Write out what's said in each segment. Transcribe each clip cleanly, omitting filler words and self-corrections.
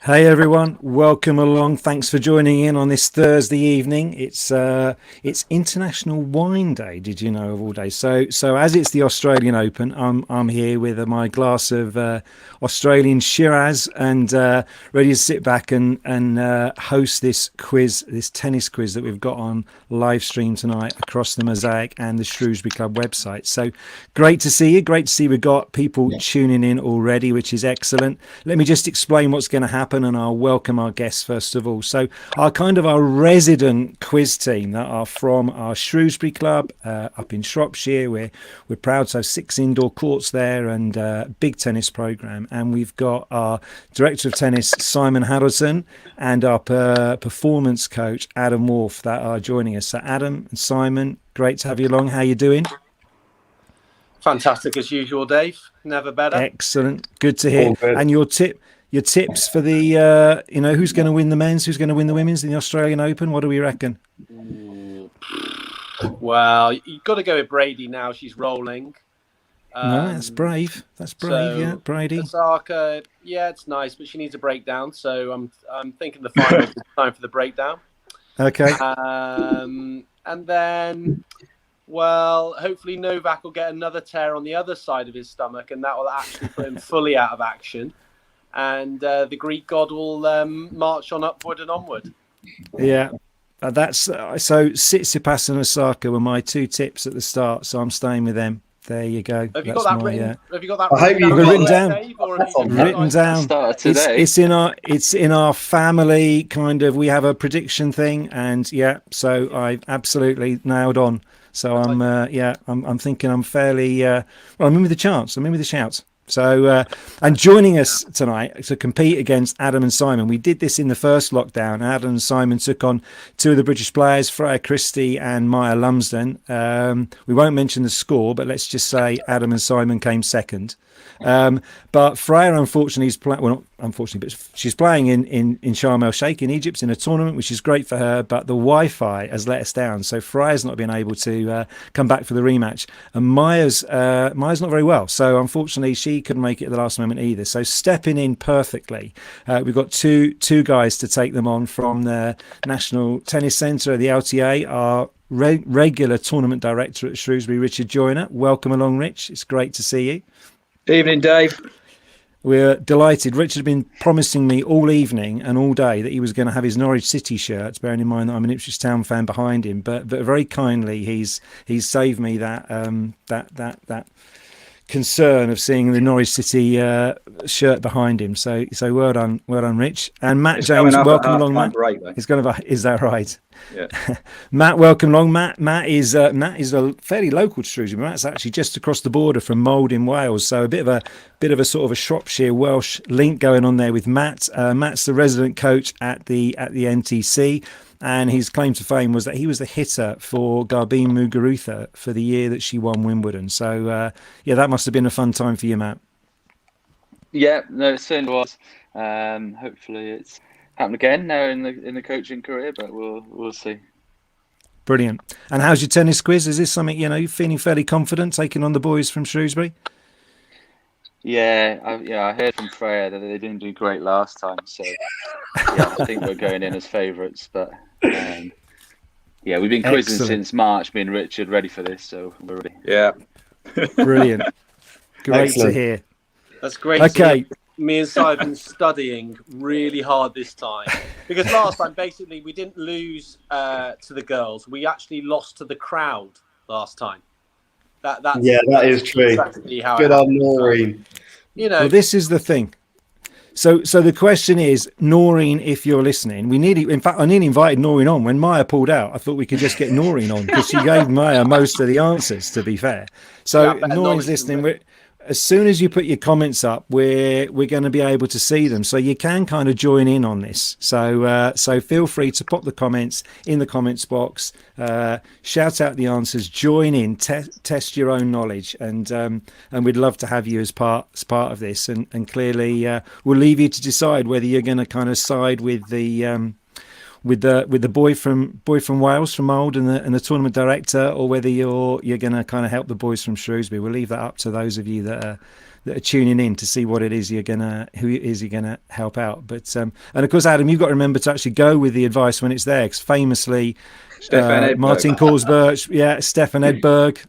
Hey everyone, welcome along. Thanks for joining in on this Thursday evening. It's International Wine Day. Did you know, of all days? So as it's the Australian Open, I'm here with my glass of Australian Shiraz and ready to sit back and host this quiz, this tennis quiz that we've got on live stream tonight across the Mosaic and the Shrewsbury Club website. So great to see you. Great to see we've got people tuning in already, which is excellent. Let me just explain what's going to happen, and I'll welcome our guests first of all. So our resident quiz team that are from our Shrewsbury Club up in Shropshire. We're proud to have 6 indoor courts there and a big tennis program. And we've got our director of tennis, Simon Haddleton, and our performance coach, Adam Wharf, that are joining us. So Adam and Simon, great to have you along. How you doing? Fantastic as usual, Dave. Never better. Excellent. Good to hear. And your tips for the, who's going to win the men's, who's going to win the women's in the Australian Open? What do we reckon? Well, you've got to go with Brady now. She's rolling. No, that's brave. That's brave, so, yeah, Brady. Osaka, yeah, it's nice, but she needs a breakdown. So I'm thinking the final is time for the breakdown. Okay. And then, well, hopefully Novak will get another tear on the other side of his stomach, and that will actually put him fully out of action. And the Greek god will march on upward and onward. Yeah, that's so Tsitsipas and Osaka were my 2 tips at the start, so I'm staying with them. There you go. Have you got that written? Have you got that written down? Written down. It's in our family kind of. We have a prediction thing, and yeah, so I absolutely nailed on. So I'm thinking I'm fairly. I'm in with the chance. I'm in with the shouts. So, and joining us tonight to compete against Adam and Simon. We did this in the first lockdown. Adam and Simon took on 2 of the British players, Freya, Christie and Maia, Lumsden. We won't mention the score, but let's just say Adam and Simon came second. But Freya, unfortunately, but she's playing in Sharm el Sheikh in Egypt in a tournament, which is great for her. But the Wi-Fi has let us down, so Freya's not been able to come back for the rematch. And Maya's not very well, so unfortunately she couldn't make it at the last moment either. So stepping in perfectly, we've got two guys to take them on from the National Tennis Centre, the LTA. Our regular tournament director at Shrewsbury, Richard Joyner. Welcome along, Rich. It's great to see you. Evening, Dave. We're delighted. Richard had been promising me all evening and all day that he was going to have his Norwich City shirts, bearing in mind that I'm an Ipswich Town fan behind him. But very kindly, he's saved me that concern of seeing the Norwich City shirt behind him. So well done, Rich. And Matt James, welcome along, Matt. Break, is that right? Yeah. Matt, welcome along. Matt is a fairly local to Shrewsbury. Matt's actually just across the border from Mold in Wales, so a bit of a sort of a Shropshire Welsh link going on there with Matt. Matt's the resident coach at the NTC, and his claim to fame was that he was the hitter for Garbine Muguruza for the year that she won Wimbledon. So that must have been a fun time for you, Matt. Yeah, no, it certainly was. Hopefully it's happened again now in the coaching career, but we'll see. Brilliant. And how's your tennis quiz? Is this something you're feeling fairly confident taking on the boys from Shrewsbury? Yeah, I heard from Freya that they didn't do great last time, so yeah, I think we're going in as favourites. But yeah, we've been quizzing since March, me and Richard, ready for this, so we're ready. Yeah, brilliant. Great to hear. That's great. Okay. Me and Simon studying really hard this time, because last time basically we didn't lose to the girls, we actually lost to the crowd last time. That is true. Exactly how good on Noreen. Well, this is the thing. So the question is, Noreen, if you're listening, I nearly invited Noreen on. When Maia pulled out, I thought we could just get Noreen on because she gave Maia most of the answers, to be fair. So Noreen's listening. as soon as you put your comments up, we're going to be able to see them, so you can kind of join in on this. So so feel free to pop the comments in the comments box, shout out the answers, join in, test your own knowledge, and we'd love to have you as part of this. And clearly, we'll leave you to decide whether you're going to kind of side with the boy from Wales, from Mould, and the tournament director, or whether you're going to kind of help the boys from Shrewsbury. We'll leave that up to those of you that are tuning in to see who it is you're gonna help out. But and of course, Adam, you've got to remember to actually go with the advice when it's there, because famously, Martin Korsberg, Stefan Edberg.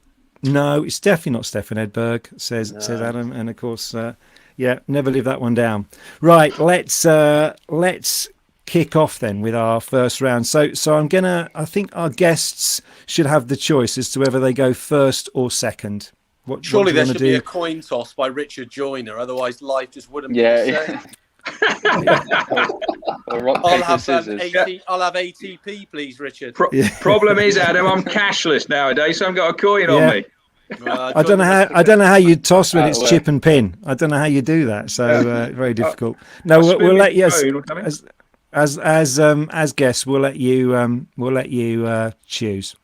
No, it's definitely not Stefan Edberg, says Adam, and of course, never leave that one down. Right, let's kick off then with our first round. So I think our guests should have the choice as to whether they go first or second. Surely there should be a coin toss by Richard Joyner, otherwise life just wouldn't be the same. I'll have ATP, please, Richard. Problem is, Adam, I'm cashless nowadays, so I've got a coin on me. Well, I don't know how you toss when it's chip and pin. I don't know how you do that. So very difficult. No, we'll let you as guests. We'll let you choose.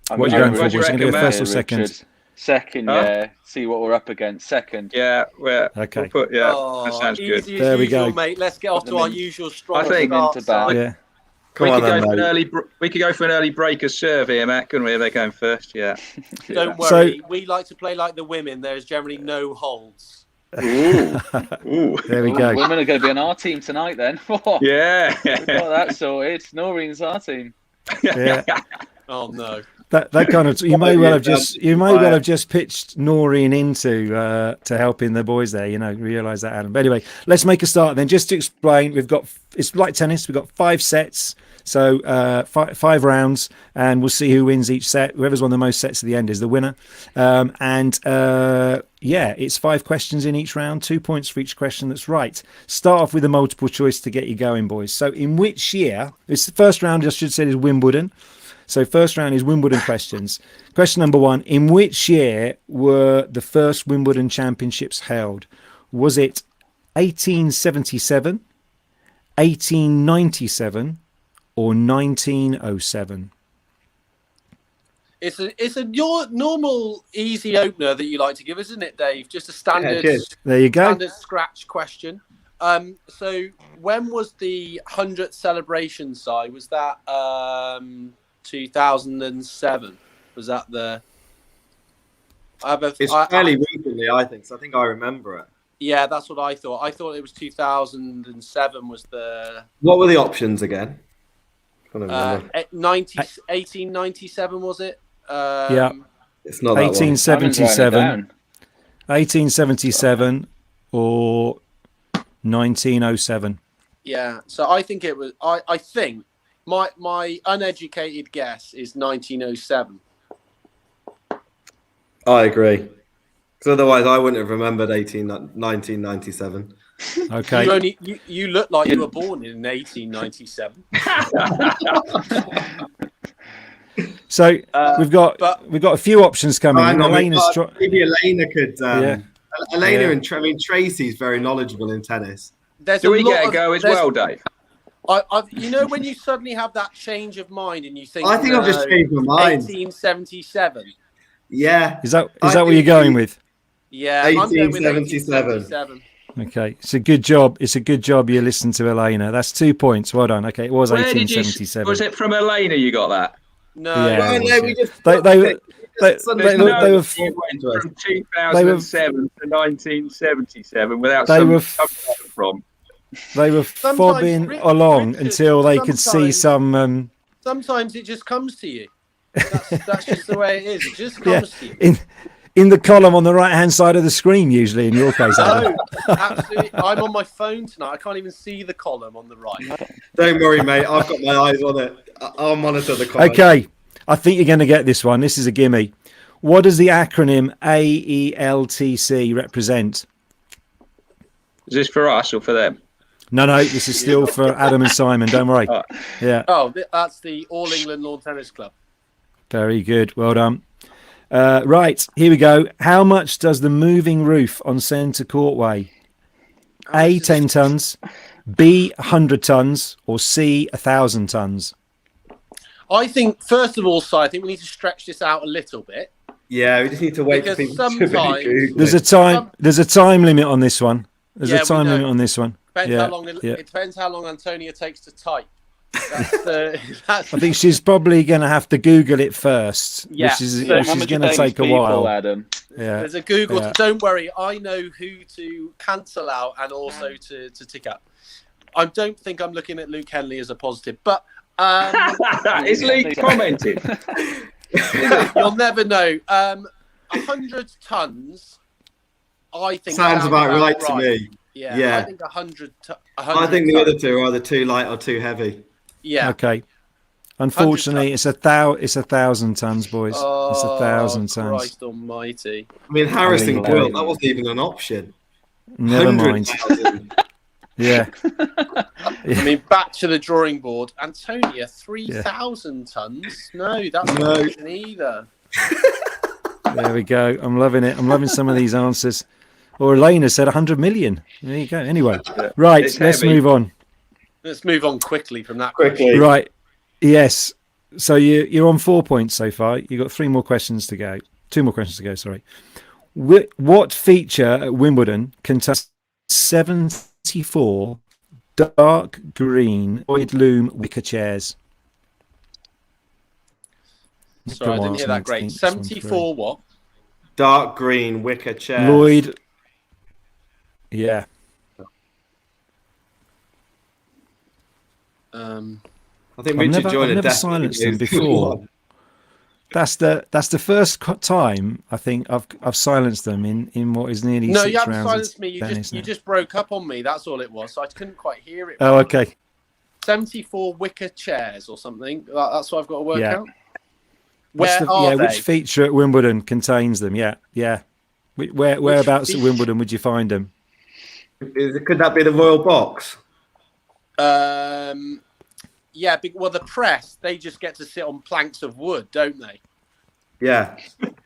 What are you going for? We're going to go first or second? Richard. Second, see what we're up against. Second, okay. That sounds good. There we go, mate. Let's get off to our usual strong. I think start. We could go for an early breakers serve here, Matt, couldn't we? They're going first, Don't worry, we like to play like the women. There's generally no holds. Ooh. There we go. Women are going to be on our team tonight, then. Yeah, we've got that sorted. Noreen's our team. Yeah. Oh no. That kind of you may well have just pitched Noreen into to helping the boys there. Realise that, Adam. But anyway, let's make a start then. Just to explain, it's like tennis. We've got 5 sets, so 5 rounds, and we'll see who wins each set. Whoever's won the most sets at the end is the winner. It's 5 questions in each round, 2 points for each question that's right. Start off with a multiple choice to get you going, boys. So in which year? It's the first round, I should say, is Wimbledon. So first round is Wimbledon questions. Question number 1, in which year were the first Wimbledon championships held? Was it 1877, 1897 or 1907? It's a normal easy opener that you like to give, isn't it, Dave? Just a standard, there you go. Standard scratch question. So when was the 100th celebration, Si? Was that 2007? Was that the? It's fairly recently, I think. So I think I remember it. Yeah, that's what I thought. I thought it was 2007 was the. What were the options again? 1897 was it? It's not 1877. 1877 or 1907. Yeah, so I think it was. I think my uneducated guess is 1907. I agree. Because otherwise, I wouldn't have remembered 1997. Okay. You look like you were born in 1897. So we've got a few options coming. Maybe Elena could. Elena and Tracy's very knowledgeable in tennis. Do we get a go as well, Dave? When you suddenly have that change of mind and you think, I think I've just changed my mind. 1877. Yeah. Is that what you're going with? Yeah, 1877. Okay, it's a good job. It's a good job you listened to Elena. That's 2 points. Well done. Okay, it was 1877. Was it from Elena you got that? No. Yeah, they were from 2007 to 1977 without from. They were fobbing along until they could see some. Sometimes it just comes to you. That's just the way it is. It just comes to you. In the column on the right-hand side of the screen, usually, in your case. No, absolutely. I'm on my phone tonight. I can't even see the column on the right. Don't worry, mate. I've got my eyes on it. I'll monitor the column. Okay. I think you're going to get this one. This is a gimme. What does the acronym AELTC represent? Is this for us or for them? No, this is still for Adam and Simon. Don't worry. Yeah. Oh, that's the All England Lawn Tennis Club. Very good. Well done. Right, here we go. How much does the moving roof on Centre Court weigh? A, 10 tons, B, 100 tons, or C, 1,000 tons? I think, first of all, Si, I think we need to stretch this out a little bit. Yeah, we just need to wait for people to sometimes There's a time limit on this one. There's a time limit on this one. Depends how long it depends how long Antonia takes to type. I think she's probably going to have to Google it first, which is going to take a while. Adam. Yeah. There's a Google. Yeah. Don't worry, I know who to cancel out and also to tick up. I don't think I'm looking at Luke Henley as a positive, but is Luke commented? You'll never know. 100 tons. I think sounds about right to me. Yeah. I think 100. I think the other two are either too light or too heavy. Yeah. Okay. Unfortunately, it's 1,000 tons, boys. It's 1,000 tons. Christ Almighty! I mean, Harrison Quilt. That wasn't even an option. Never mind. Yeah. I mean, back to the drawing board. Antonia, 3,000 tons. No, that's not an option either. There we go. I'm loving it. I'm loving some of these answers. Or Elena said 100 million. There you go. Anyway, right. Let's move on. Let's move on quickly from that question. Right. Yes. So you're on 4 points so far. You've got 2 more questions to go. Sorry. What feature at Wimbledon contains 74 dark green void loom wicker chairs? Sorry, I didn't hear that great. 74 what? Dark green wicker chairs. Lloyd. Yeah. I think Richard joined I've never silenced them before. That's the first time I think I've silenced them in what is nearly 6 rounds. No, you haven't silenced me. You just broke up on me. That's all it was. So I couldn't quite hear it. Oh, okay. 74 wicker chairs or something. That's what I've got to work out. Which feature at Wimbledon contains them? Yeah. Whereabouts at Wimbledon would you find them? Could that be the Royal Box? Yeah, well, the press, they just get to sit on planks of wood, don't they? Yeah,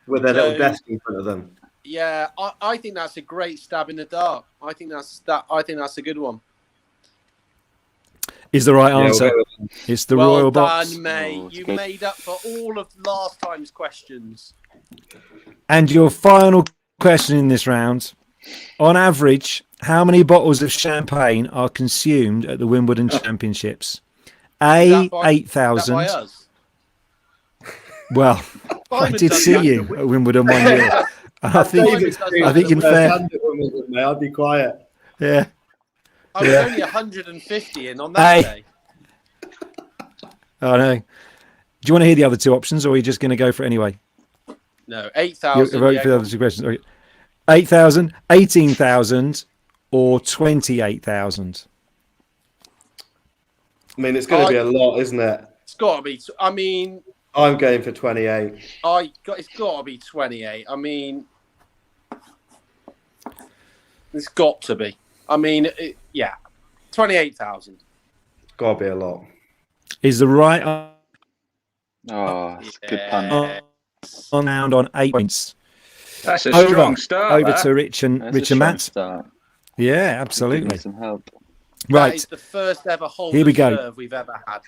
with their little desk in front of them. Yeah, I think that's a great stab in the dark. I think that's a good one. Is the right answer? It's the Royal Box. Well done, mate. You made up for all of last time's questions. And your final question in this round. On average, how many bottles of champagne are consumed at the Wimbledon Championships? A, 8,000. Well, I did see you at Wimbledon one year. I think in fair. I'll be quiet. Yeah. I was only 150 in on that day. Oh, no. Do you want to hear the other 2 options, or are you just going to go for it anyway? No, 8,000. For the other 2 questions. Okay. 8,000, 18,000, or 28,000? I mean, it's going to be a lot, isn't it? It's got to be. I mean, I'm going for 28. It's got to be 28. I mean, it's got to be. I mean, 28,000. Got to be a lot. Is the right? Good pun. On 8 points. That's a strong start. Over to Rich and Matt. Start. Yeah, absolutely. Some help. Right. That is the first ever hold Here we go. serve we've ever had.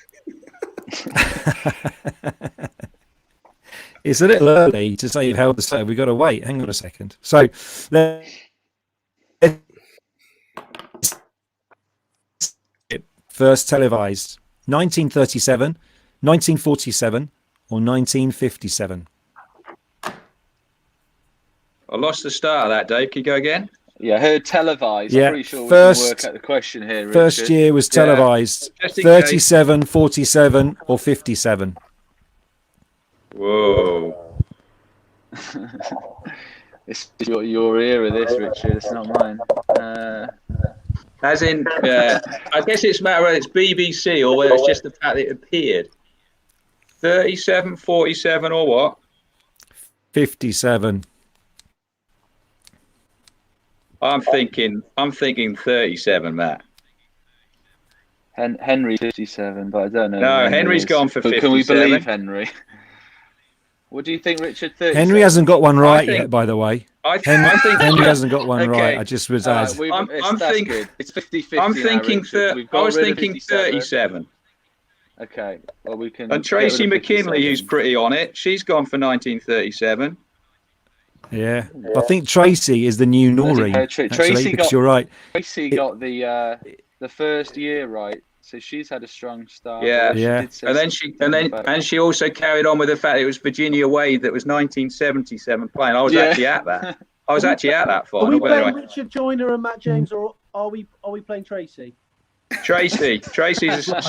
It's a little early to say you've held the serve. We've got to wait. Hang on a second. So, first televised 1937, 1947, or 1957? I lost the start of that, Dave. Can you go again? Yeah, I heard televised. Yeah, I'm pretty sure we can work out the question here, Richard. First year was televised. 37, 47, or 57? Whoa. It's your era, this, Richard. It's not mine. As in, I guess it's a matter whether it's BBC or whether it's just the fact that it appeared. 37, 47, or what? 57. I'm thinking 37, Matt. Henry 57, but I don't know. No, Henry's gone for 57. Can we believe Henry? What do you think, Richard? 37? Henry hasn't got one right yet, by the way. I think Henry hasn't got one okay. right. I just was I'm thinking it's 50-50. I'm thinking I was thinking 37. Okay, well we can. And Tracy McKinley, who's pretty on it, she's gone for 1937. Yeah, I think Tracy is the new Noreen. Tracy got. You're right. Tracy got the first year right, so she's had a strong start. Yeah. And she also carried on with the fact it was Virginia Wade that was 1977 playing. I was actually at that. I was actually at that final. Are we playing Richard Joyner and Matt James, or are we playing Tracy? Tracy's I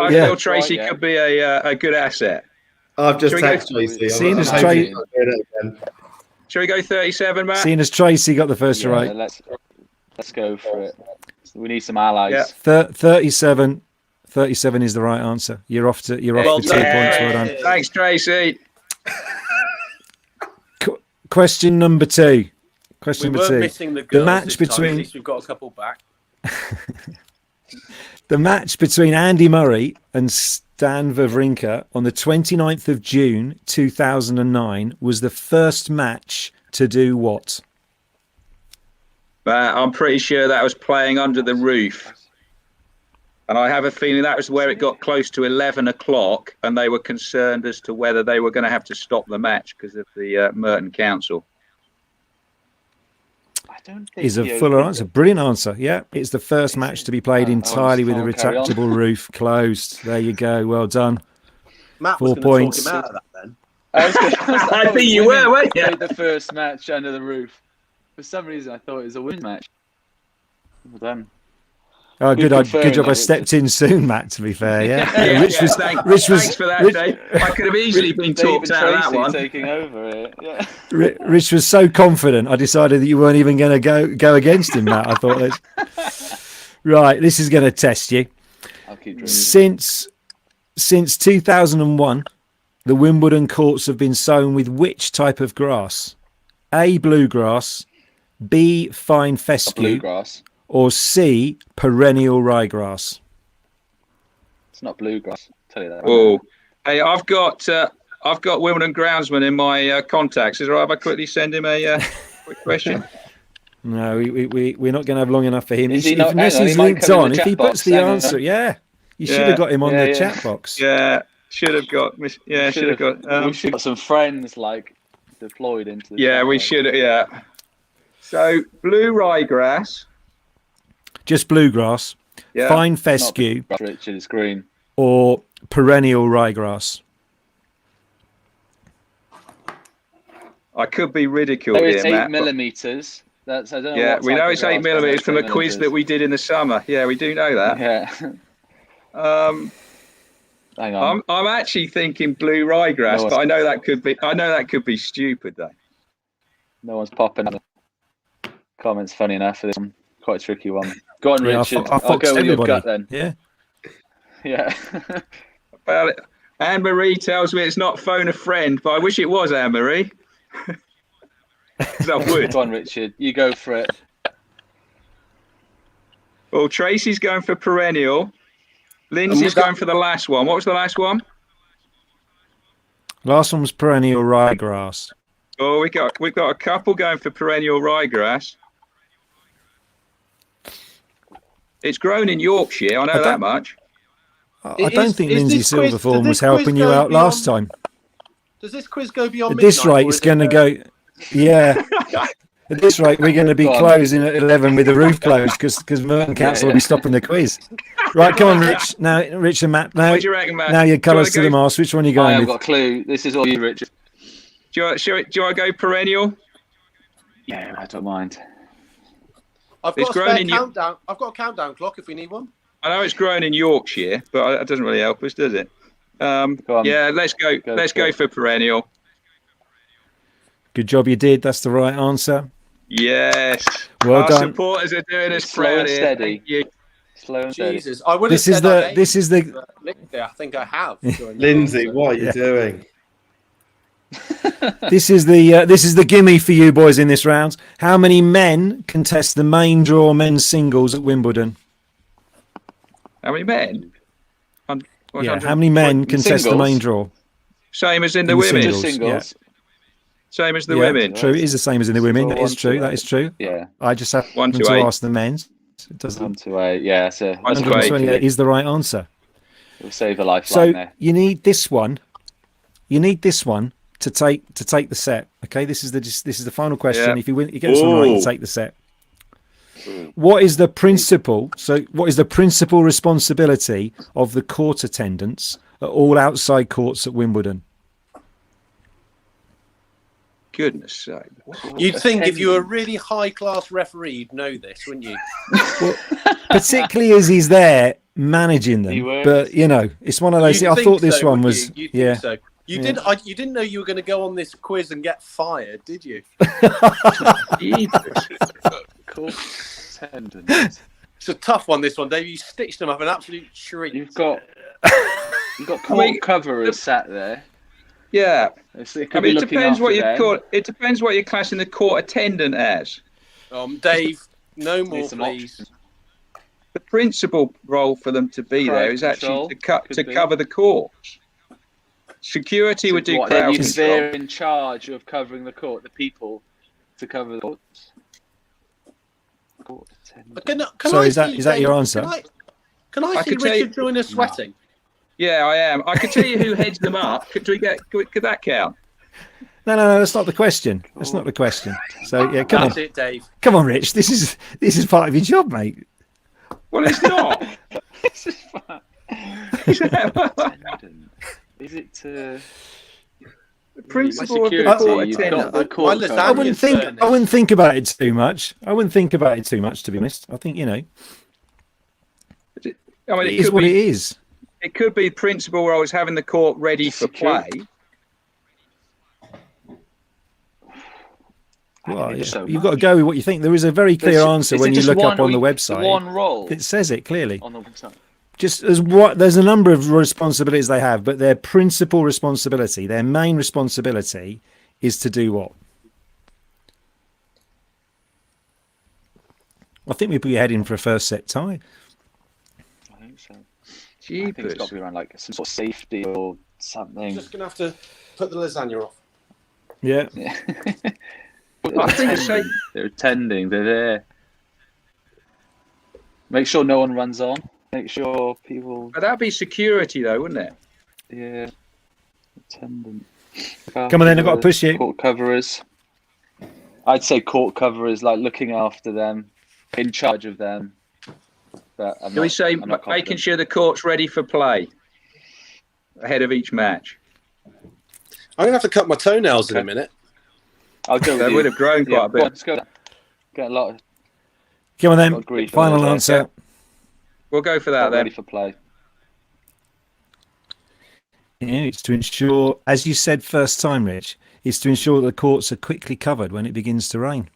feel Tracy could be a good asset. I've just texted Tracy. Shall we go 37, Matt? Seeing as Tracy got the first right. Let's go for it. We need some allies. Yeah. 37 is the right answer. You're off to 2 points. Well done. Thanks, Tracy. Question number 2. Question number 2. Missing the match between. At least we've got a couple back. The match between Andy Murray and Stan Wawrinka on the 29th of June 2009 was the first match to do what? I'm pretty sure that was playing under the roof. And I have a feeling that was where it got close to 11 o'clock and they were concerned as to whether they were going to have to stop the match because of the Merton Council. Is a fuller answer. Brilliant answer. Yeah, it's the first match to be played entirely with a retractable roof closed. There you go. Well done. Matt 4 points. Talk him out of that then. I think you were, weren't you? The first match under the roof. For some reason, I thought it was a women's match. Well done. Oh, good job. I stepped in soon, Matt. To be fair, yeah. Thanks for that, Dave. I could have easily been talked out of that one. Taking over it. Yeah. Rich was so confident. I decided that you weren't even going to go against him, Matt. I thought, right, this is going to test you. I'll keep drinking. Since 2001, the Wimbledon courts have been sown with which type of grass? A, bluegrass. B, fine fescue. Bluegrass. Or C, perennial ryegrass? It's not bluegrass. I'll tell you that. Oh, hey, I've got Wimbledon groundsman in my contacts. Is it all right if I quickly send him a quick question? No, we're not going to have long enough for him. Unless he's linked on, if he puts the answer, you should have got him on the chat box. Yeah, should have got. Yeah, should have got. We should have got some friends deployed into the. Yeah, we should. Yeah. So blue ryegrass. Just bluegrass, fine fescue, Richard, it's green, or perennial ryegrass. I could be ridiculed it's here, 8 Matt. Millimeters. I don't know. Yeah, we know it's 8 millimeters from a quiz that we did in the summer. Yeah, we do know that. Yeah. Hang on. I'm actually thinking blue ryegrass, but I know that could be stupid though. No one's popping up. Comments funny enough for this one. Quite a tricky one. Go on, Richard. I'll go with your gut then. Yeah. Yeah. Well, Anne Marie tells me it's not phone a friend, but I wish it was Anne Marie. I would. Go on, Richard. You go for it. Well, Tracy's going for perennial. Lindsay's going for the last one. What was the last one? Last one was perennial ryegrass. Oh, we've got a couple going for perennial ryegrass. It's grown in Yorkshire. I know that much. I don't think Lindsay Silverthorne was helping you out last time. Does this quiz go beyond? At this rate, it's going to go. Yeah. At this rate, we're going to be closing at 11 with the roof closed because Merton Council will be stopping the quiz. Right, come on, Rich. Now, Rich and Matt. Now, what do you reckon, Matt? Now your colours to the mast. Which one are you going with? I haven't got a clue. This is all you, Richard. Do you want to go perennial? Yeah, I don't mind. I've got a countdown. I've got a countdown clock if we need one. I know it's grown in Yorkshire, but that doesn't really help us, does it? Yeah, let's go. Let's go for perennial. Good job, you did. That's the right answer. Yes. Well done. Our supporters are doing us proud here. Thank you. Slow and steady. Jesus, I would have said this is the. I think I have. Lindsay, what are you doing? This is the gimme for you boys in this round. How many men contest the main draw men's singles at Wimbledon? How many men? How many men contest the main draw? Same as in the women. Singles. Yeah. Same as the women. True, it is the same as in the women. That is true. That is true. Yeah. I just have to ask the men's. It doesn't. 1 to 8. Yeah. So 128 is the right answer. We'll save a lifeline there. You need this one. You need this one to take the set. Okay, this is the final question. Yeah. If you win, you get some right, you take the set. What is the principal? So, what is the principal responsibility of the court attendants at all outside courts at Wimbledon? Goodness sake! You'd think if you were a really high-class referee, you'd know this, wouldn't you? Well, particularly as he's there managing them, but you know, it's one of those. I thought this one was. Yeah. So. You didn't know you were going to go on this quiz and get fired, did you? Court attendance. It's a tough one. This one, Dave. You stitched them up an absolute shriek. You've got court coverers sat there. Yeah, it depends what you call. It depends what you're classing the court attendant as. Dave, no more, please. The principal role for them to be there is actually to cover the courts. Security would do crowd control. They're in charge of covering the court. The people to cover the courts. Is that your answer? Can I see Richard join us sweating? Yeah, I am. I could tell you who heads them up. Could that count? No, that's not the question. That's not the question. So yeah, come on. That's it, Dave. Come on, Rich. This is part of your job, mate. Well, it's not. This is fun. Is it to the principal of the court attendant? I wouldn't think about it too much. To be honest. I think, you know. I mean, it is what it is. It could be principal where I was having the court ready for play. Well, you've got to go with what you think. There is a very clear answer when you look up on the website. One role. It says it clearly. On the website. Just there's a number of responsibilities they have, but their principal responsibility, their main responsibility, is to do what? I think we'd be heading for a first set tie. I think so. I think it's got to be around like some sort of safety or something. I'm just gonna have to put the lasagna off. Yeah. I think they're attending. They're there. Make sure no one runs on. Make sure people. But that'd be security, though, wouldn't it? Yeah. Attendant. Come on, then. I've got to push you. Court coverers. I'd say court coverers, like looking after them, in charge of them. But we say making sure the court's ready for play ahead of each match? I'm gonna have to cut my toenails in a minute. I'll go. They would have grown quite a bit. Let's go. Get a lot of. Come on then. Final answer. We'll go for that then. Ready for play. Yeah, it's to ensure, as you said first time, Rich, it's to ensure that the courts are quickly covered when it begins to rain.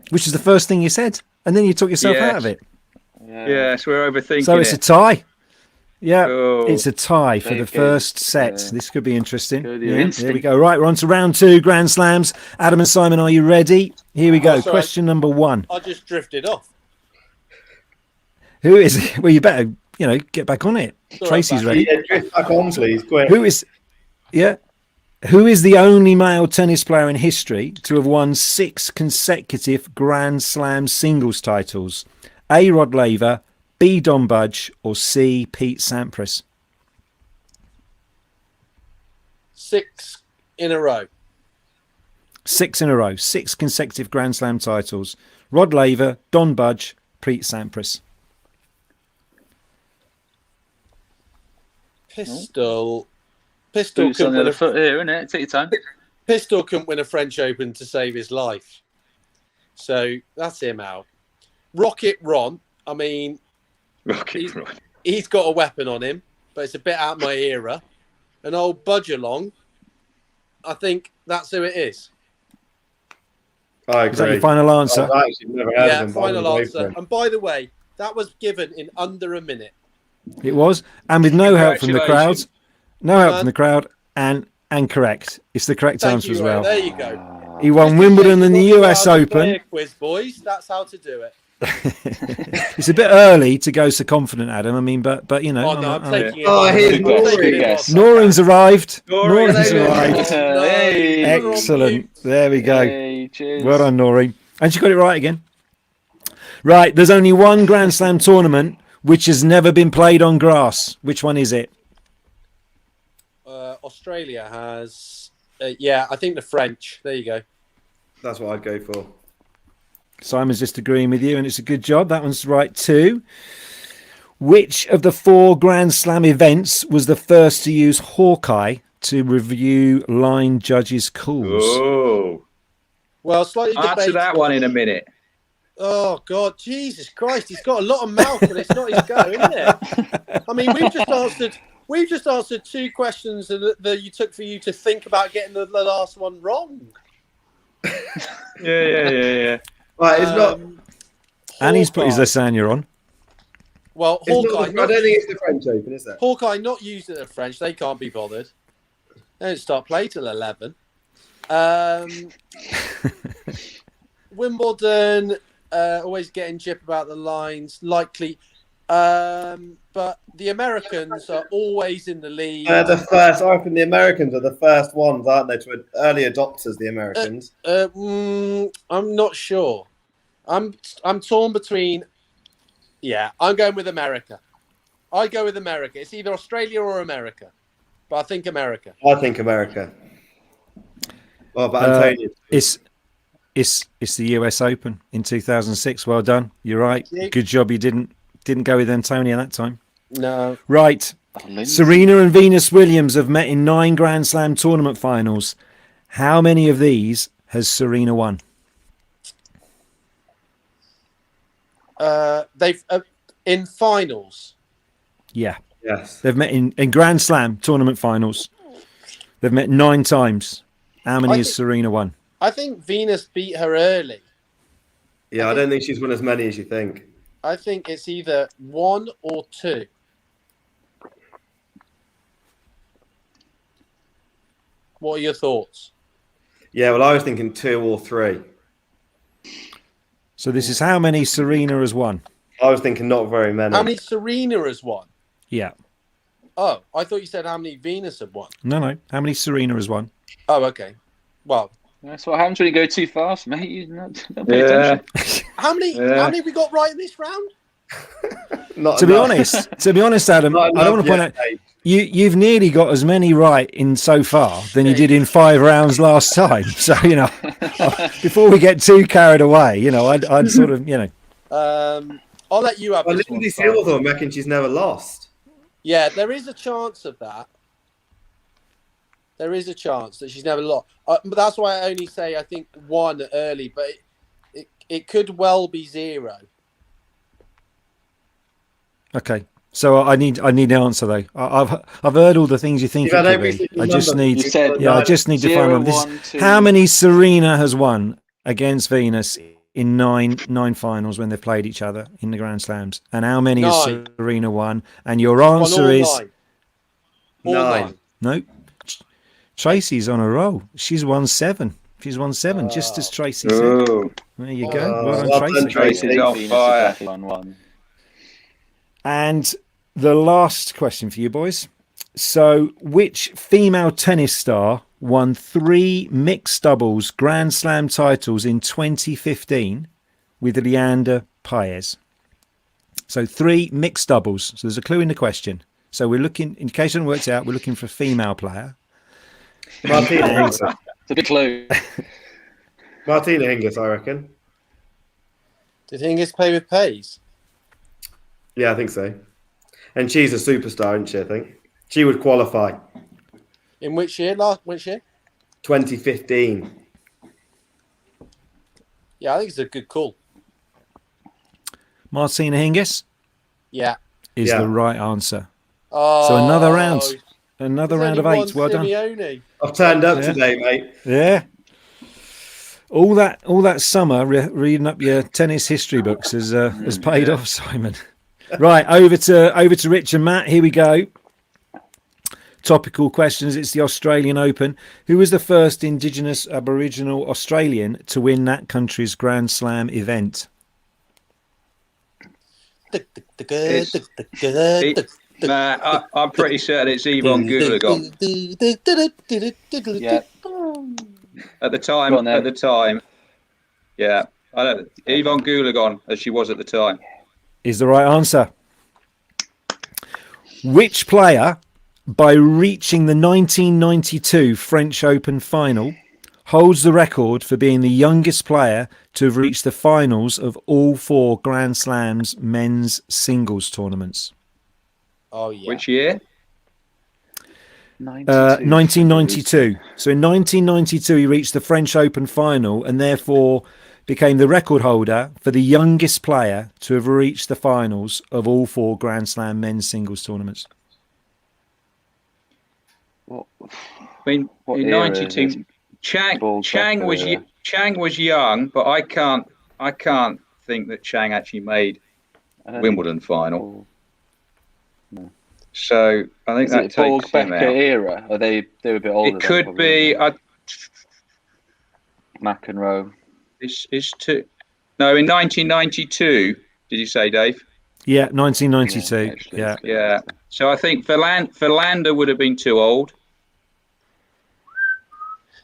Which is the first thing you said, and then you took yourself out of it. Yes, we're overthinking. So it's a tie. Yeah, it's a tie for the first set. This could be interesting. There we go. Right, we're on to round 2, Grand Slams. Adam and Simon, are you ready? Here we go. Question number 1. I just drifted off. Who is it? Well, you better, get back on it. Tracy's ready. Yeah, drift back on, please. Quick. Who is the only male tennis player in history to have won 6 consecutive Grand Slam singles titles? A. Rod Laver, B. Don Budge, or C. Pete Sampras? 6 in a row. 6 in a row. 6 consecutive Grand Slam titles. Rod Laver, Don Budge, Pete Sampras. Pistol couldn't win a foot here, isn't it? Take your time. Pistol couldn't win a French Open to save his life. So that's him out. Rocket Ron, I mean, he's got a weapon on him, but it's a bit out of my era. And old Budge Along, I think that's who it is. I agree. Is that your final answer? Final answer. And by the way, that was given in under a minute. It was, and with no help from the crowd. No help from the crowd, and correct. It's the correct answer as well. There you go. He won Wimbledon and the US Open. Quiz, boys. That's how to do it. It's a bit early to go so confident, Adam. I mean, but you know. I'm taking it. Here's Noreen's arrived. Noreen's arrived. Hey. Excellent. There we go. Hey, cheers. Well done, Noreen. And she got it right again. Right, there's only one Grand Slam tournament which has never been played on grass. Which one is it? Australia has. I think the French. There you go. That's what I'd go for. Simon's just agreeing with you, and it's a good job. That one's right too. Which of the 4 Grand Slam events was the first to use Hawkeye to review line judges' calls? Oh. Well, slightly Answer that one in a minute. Oh God, Jesus Christ! He's got a lot of mouth, but it's not his go, isn't it? I mean, we've just answered 2 questions that you took for you to think about getting the last one wrong. Yeah. Right, it's not. And he's put his lasagna on. Well, I Hawkeye. don't think it's the French Open, is it? Hawkeye not used at the French. They can't be bothered. They don't start play till 11. Wimbledon, always getting jip about the lines. Likely. But the Americans are always in the lead. They're the first. I reckon the Americans are the first ones, aren't they? To early adopters, the Americans. I'm not sure. I'm torn between. Yeah, I'm going with America. I go with America. It's either Australia or America, but I think America. I think America. Well, but Antonio. It's the US Open in 2006. Well done. You're right. Good job. You didn't go with Antonio that time. No. Right. Serena and Venus Williams have met in 9 Grand Slam tournament finals. How many of these has Serena won? They've in finals. Yeah. Yes. They've met in Grand Slam tournament finals. They've met 9 times. How many has Serena won? I think Venus beat her early. Yeah, I don't think she's won as many as you think. I think it's either 1 or 2. What are your thoughts? Yeah, well, I was thinking 2 or 3. So this is how many Serena has won. I was thinking not very many. How many Serena has won? Yeah. Oh, I thought you said how many Venus have won. No. How many Serena has won? Oh, okay. Well, that's what happens when you go too fast, mate. You don't pay attention. How many have we got right in this round? To be honest, Adam, I don't want to point out you've nearly got as many right in so far than you did in 5 rounds last time. So before we get too carried away, I'd sort of I'll let you have. Well, this Lindsay one, Silverthorne reckons she's never lost. Yeah, there is a chance of that. There is a chance that she's never lost. But that's why I only say I think 1 early, but it could well be 0. Okay, so I need an answer though. I've heard all the things you think it could be. I just need to find one. How many Serena has won against Venus in 9 finals when they played each other in the Grand Slams, and how many has Serena won? And your answer is 9. No. Tracy's on a roll. She's won 7. She's won 7, just as Tracy said. There you go. Well done, Tracy. Tracy's on fire. And the last question for you boys. So, which female tennis star won 3 mixed doubles Grand Slam titles in 2015 with Leander Paes? So 3 mixed doubles. So there's a clue in the question. So we're looking, in case it works out, we're looking for a female player. Martina Hingis. It's a big clue. Martina Hingis, I reckon. Did Hingis play with Paes? Yeah, I think so. And she's a superstar, isn't she, I think? She would qualify. In which year? Which year? 2015. Yeah, I think it's a good call. Martina Hingis? Yeah. Is the right answer. Oh, so another round. Another round of 8. Well done. I've turned up today, mate. Yeah. All that summer reading up your tennis history books has paid off, Simon. Right, over to Rich and Matt. Here we go. Topical questions. It's the Australian Open. Who was the first Indigenous Aboriginal Australian to win that country's Grand Slam event? I'm pretty certain it's Yvonne Goolagong. Yeah. At the time. Yeah. I don't. Yvonne Goolagong, as she was at the time. Is the right answer. Which player, by reaching the 1992 French Open final, holds the record for being the youngest player to have reached the finals of all 4 Grand Slams men's singles tournaments? Oh, yeah. Which year? 1992. So in 1992, he reached the French Open final and therefore became the record holder for the youngest player to have reached the finals of all 4 Grand Slam men's singles tournaments. I mean, in 92, Chang was young, but I can't think that Chang actually made Wimbledon final. No. So I think that takes him out. Era. Are they were a bit older? It could be. McEnroe. This is two. No, in 1992. Did you say, Dave? Yeah, 1992. Yeah. So I think Verlander would have been too old.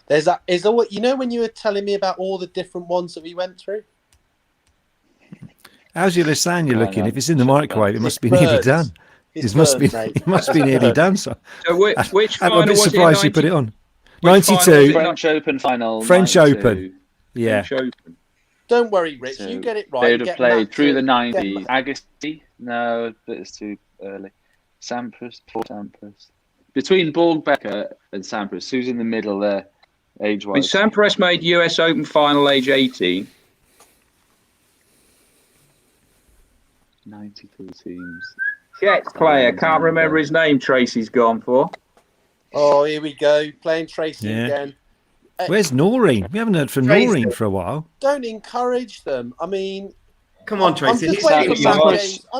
There's that. Is there what you know when you were telling me about all the different ones that we went through? How's your lasagna looking? If it's in the microwave, it must be nearly done. It must be nearly done. So which I'm final a bit was surprised it? you put it on. 92. French Open final. French 92. Open. Yeah. French Open. Don't worry, Rich. So you get it right. They would have played through the 90s. Get Agassi? No, it's too early. Sampras. Between Borg, Becker and Sampras, who's in the middle there, age-wise? Sampras made US Open final age 18. 93 teams. Czech player. Can't remember his name. Tracy's gone for. Oh, here we go. Playing Tracy again. Where's Noreen? We haven't heard from Noreen for a while. Don't encourage them. I mean, come on, Tracy. I'm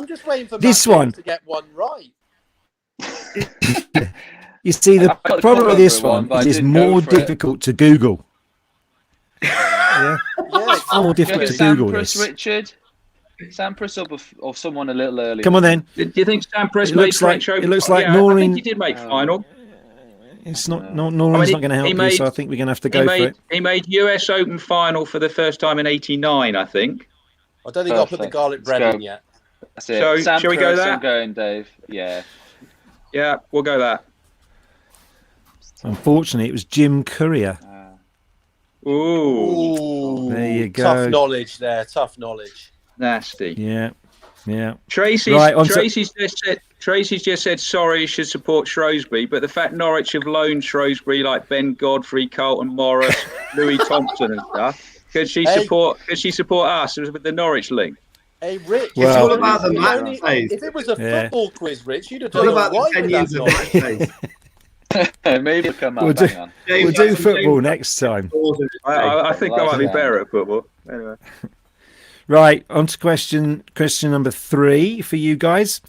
just waiting for this Matt one to get one right. You see, the problem with this one is it's more difficult to Google. It's far more difficult to Google this. Richard? Sampras or someone a little earlier? Come on then. Do you think Sampras made French Open? It looks like I Noreen. think he did make final. It's not. Noreen's not going to help you, so I think we're going to have to go for it. He made US Open final for the first time in '89, I think. I don't think I'll put the garlic bread in yet. That's it. So, Sampras, shall we go there? I'm going, Dave. Yeah. Yeah, we'll go that. Unfortunately, it was Jim Courier. Ooh. There you go. Tough knowledge there. Tough knowledge. Nasty. Yeah. Tracy's just said sorry, he should support Shrewsbury, but the fact Norwich have loaned Shrewsbury like Ben Godfrey, Carlton Morris, Louis Thompson and stuff, could she support us with the Norwich link? Hey, Rich, it's all about the match phase. If it was a football quiz, Rich, you'd have done it about the 10 years of match phase. Maybe it'll come up. We'll do football next time. I think I might be better at football. Anyway. Right, on to question number 3 for you guys.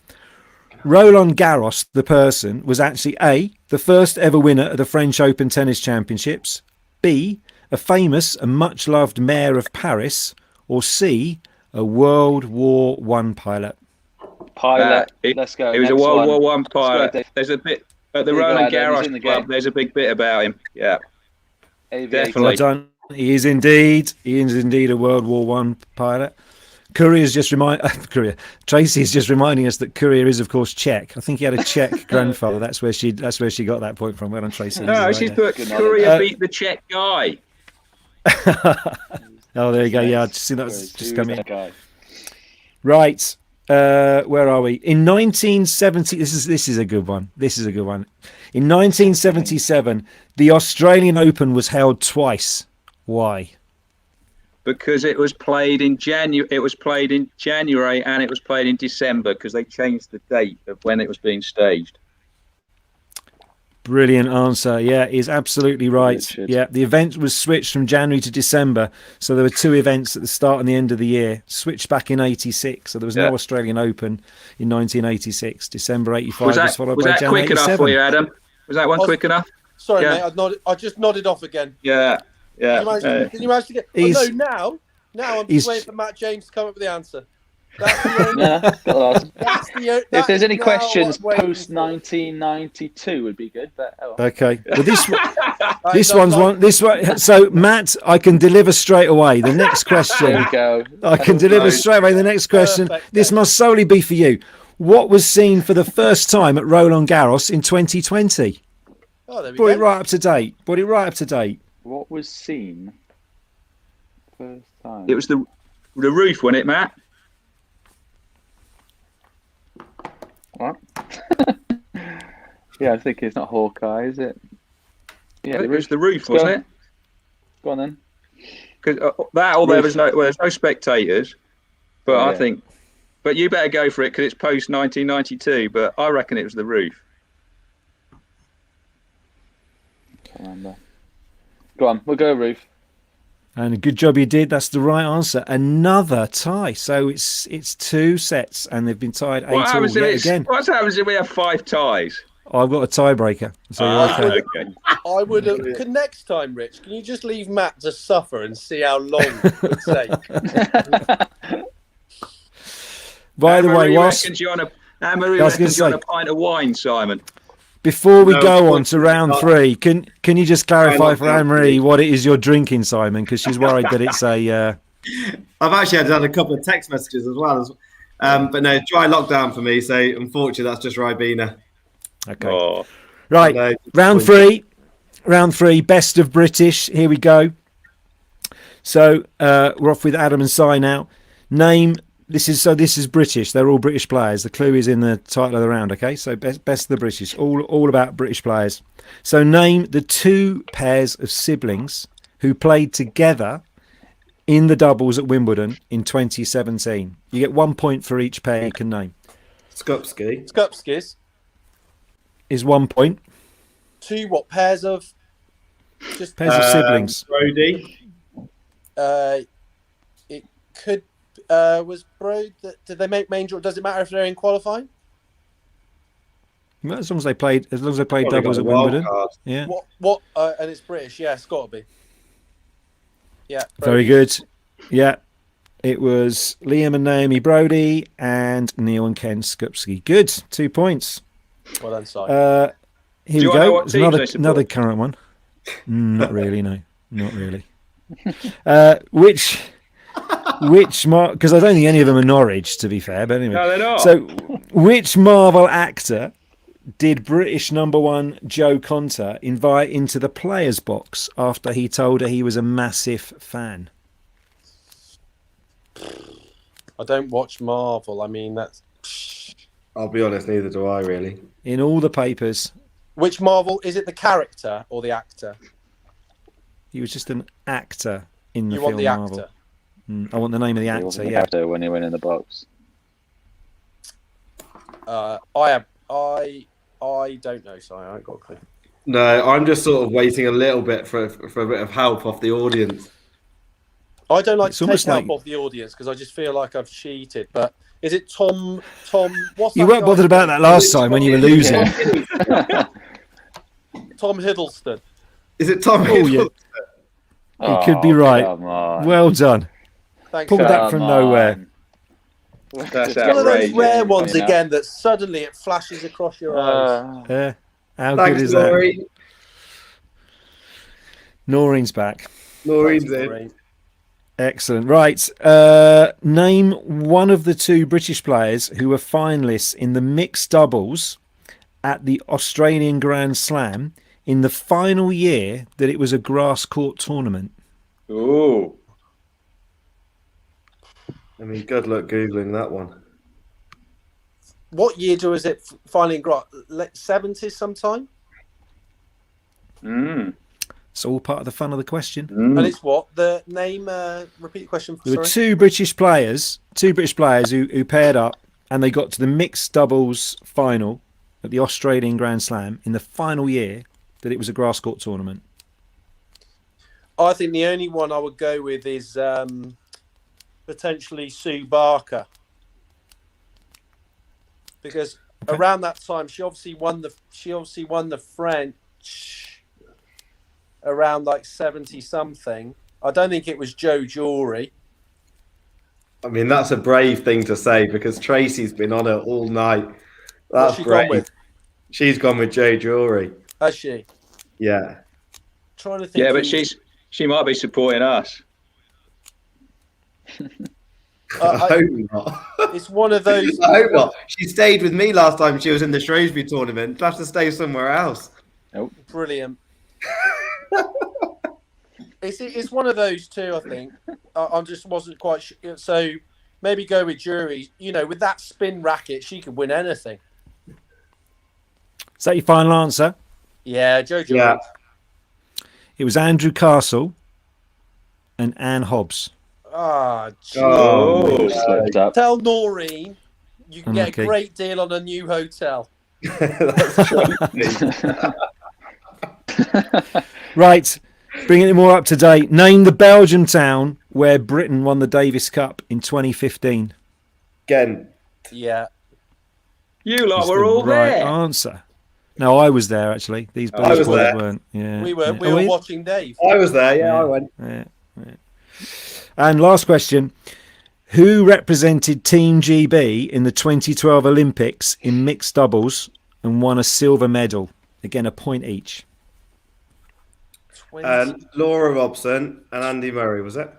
Roland Garros, the person, was actually A, the first ever winner of the French Open Tennis Championships, B, a famous and much-loved mayor of Paris, or C, a World War I pilot. Let's go. He was a World War I pilot. There's a bit at the Roland Garros Club. There's a big bit about him. Yeah, definitely. Well done. He is indeed a World War I pilot. Tracy is just reminding us that Courier is, of course, Czech. I think he had a Czech grandfather. That's where she got that point from. Well done, Tracy. No, she's put Courier beat the Czech guy. Oh, there you go. Yeah, I just see that's just coming. Right. Where are we? In 1970, this is a good one. In 1977, the Australian Open was held twice. Why? Because it was played in January. It was played in January and it was played in December because they changed the date of when it was being staged. Brilliant answer. Yeah, is absolutely right. Richard. Yeah, the event was switched from January to December. So there were 2 events at the start and the end of the year. Switched back in '86. So there was no Australian Open in 1986. December '85 was followed by January '87. Was that quick enough for you, Adam? Was that one quick enough? Sorry, mate. I just nodded off again. Yeah. Did you manage to get? Now I'm just waiting for Matt James to come up with the answer. If there's any questions post 1992, would be good. But okay, well, this one. So Matt, I can deliver straight away. The next question. There we go. I can deliver straight away. The next question. This must solely be for you. What was seen for the first time at Roland Garros in 2020? Oh, there we Brought go. it right up to date. What was seen first time? It was the roof, wasn't it, Matt? What? Yeah, I think it's not Hawkeye, is it? Yeah, it was the roof, wasn't it? Go on then. Because there's no spectators, but I think. But you better go for it because it's post 1992. But I reckon it was the roof. Can't remember. Go on, we'll go roof. And a good job you did. That's the right answer. Another tie. So it's 2 sets, and they've been tied 8 all yet again. What happens if we have 5 ties? I've got a tiebreaker. So I would have. Next time, Rich, can you just leave Matt to suffer and see how long it would take? By the way, Anne-Marie reckons you're on a pint of wine, Simon. Before we go on to round 3, can you just clarify for Anne-Marie what it is you're drinking, Simon? Because she's worried that it's a... I've actually had a couple of text messages as well. But no, dry lockdown for me. So unfortunately, that's just Ribena. Okay. Oh. Right, no, round 3. Round 3, best of British. Here we go. So we're off with Adam and Si now. Name... This is British. They're all British players. The clue is in the title of the round. Okay, so best of the British. All about British players. So name the 2 pairs of siblings who played together in the doubles at Wimbledon in 2017. You get 1 point for each pair you can name. Skupskis is 1 point. 2 what pairs of? Just pairs of siblings. Brody. It could. Was Bro? Did they make main draw? Does it matter if they're in qualifying? Well, as long as they played doubles at Wimbledon. Yeah. What? And it's British. Yeah, it's got to be. Yeah. Brody. Very good. Yeah. It was Liam and Naomi Brody and Neil and Ken Skupski. Good. 2 points. Well done, Si. Here we go. There's another current one. Not really. No. Not really. Which because I don't think any of them are Norwich, to be fair, but anyway. No, they're not. So which Marvel actor did British #1 Joe Conter invite into the players box after he told her he was a massive fan? I don't watch Marvel. I mean, that's... I'll be honest, neither do I really. In all the papers. Which Marvel? Is it the character or the actor? He was just an actor in the film. You want the Marvel. Actor? I want the name of the actor. The actor when he went in the box. I don't know, so I ain't got a clue. No, I'm just sort of waiting a little bit for a bit of help off the audience. I don't like to take help off the audience because I just feel like I've cheated. But is it Tom? What's you weren't bothered about that last time when you were losing. Tom Hiddleston. Is it Tom Hiddleston? You could be right. Well done. Thanks. Pulled that from nowhere. That's one of those rare ones again that suddenly it flashes across your eyes. How good is that? Noreen's back. Noreen's in. Excellent. Right. Name one of the 2 British players who were finalists in the mixed doubles at the Australian Grand Slam in the final year that it was a grass court tournament. Ooh. I mean, good luck Googling that one. What year was it finally in grass? Late 70s sometime? It's all part of the fun of the question. And it's what? The name, repeat the question. There were 2 British players who paired up and they got to the mixed doubles final at the Australian Grand Slam in the final year that it was a grass court tournament. I think the only one I would go with is potentially Sue Barker, because around that time she obviously won the French around like 70 something. I don't think it was Joe Jory. I mean, that's a brave thing to say because Tracy's been on it all night. What's she gone with? She's gone with Joe Drury. Has she? Yeah. Trying to think. Yeah, but she might be supporting us. I hope not. It's one of those. I hope not. She stayed with me last time she was in the Shrewsbury tournament. She'll have to stay somewhere else. Nope. Brilliant. It's one of those two, I think. I just wasn't quite sure. So maybe go with Jury. You know, with that spin racket, she could win anything. Is that your final answer? Yeah, Joe Jury. Yeah. It was Andrew Castle and Anne Hobbs. Ah, Oh, slipped up. Tell Noreen you can get Okay. a great deal on a new hotel. That's true. Right, bringing it more up to date. Name the Belgium town where Britain won the Davis Cup in 2015. Again. Yeah. You lot Is were the all right there. answer. No, I was there actually. These I was boys there. weren't. Yeah, We were. yeah. We were watching Dave. I was there. Yeah, I went. Yeah. And last question. Who represented Team GB in the 2012 Olympics in mixed doubles and won a silver medal? Again, a point each. Laura Robson and Andy Murray, was it?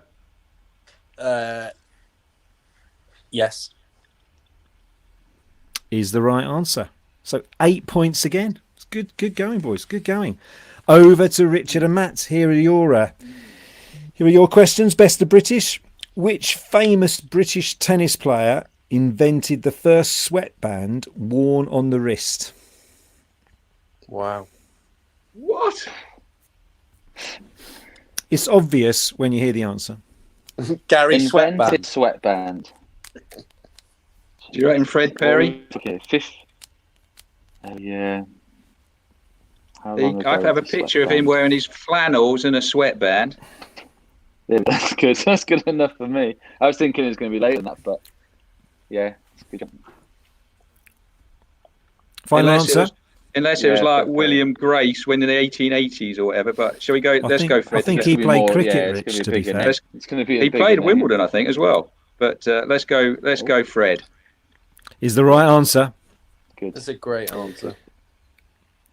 Yes. Is the right answer. So 8 points again. It's good going, boys. Good going. Over to Richard and Matt. Here are your questions. Best of British. Which famous British tennis player invented the first sweatband worn on the wrist? Wow. What? It's obvious when you hear the answer. Gary Invented Sweatband. sweatband. Do you reckon Fred Perry? Okay, fifth. Yeah. How long ago I'd have a was the picture of him sweatband? wearing his flannels and a sweatband. Yeah, that's good. That's good enough for me. I was thinking it was going to be later than that, but yeah, it's good. Final Unless it answer? was- Unless it was Yeah, like Fred Perry. William Grace when in the 1880s or whatever. But shall we go? Let's go, Fred. I think It's he gonna be played more- cricket, yeah, it's Rich, gonna to be be bigger fair. name. It's going to be. He played Wimbledon, I think, as well. But let's go. Let's go, Fred. Is the right answer. Good. That's a great answer.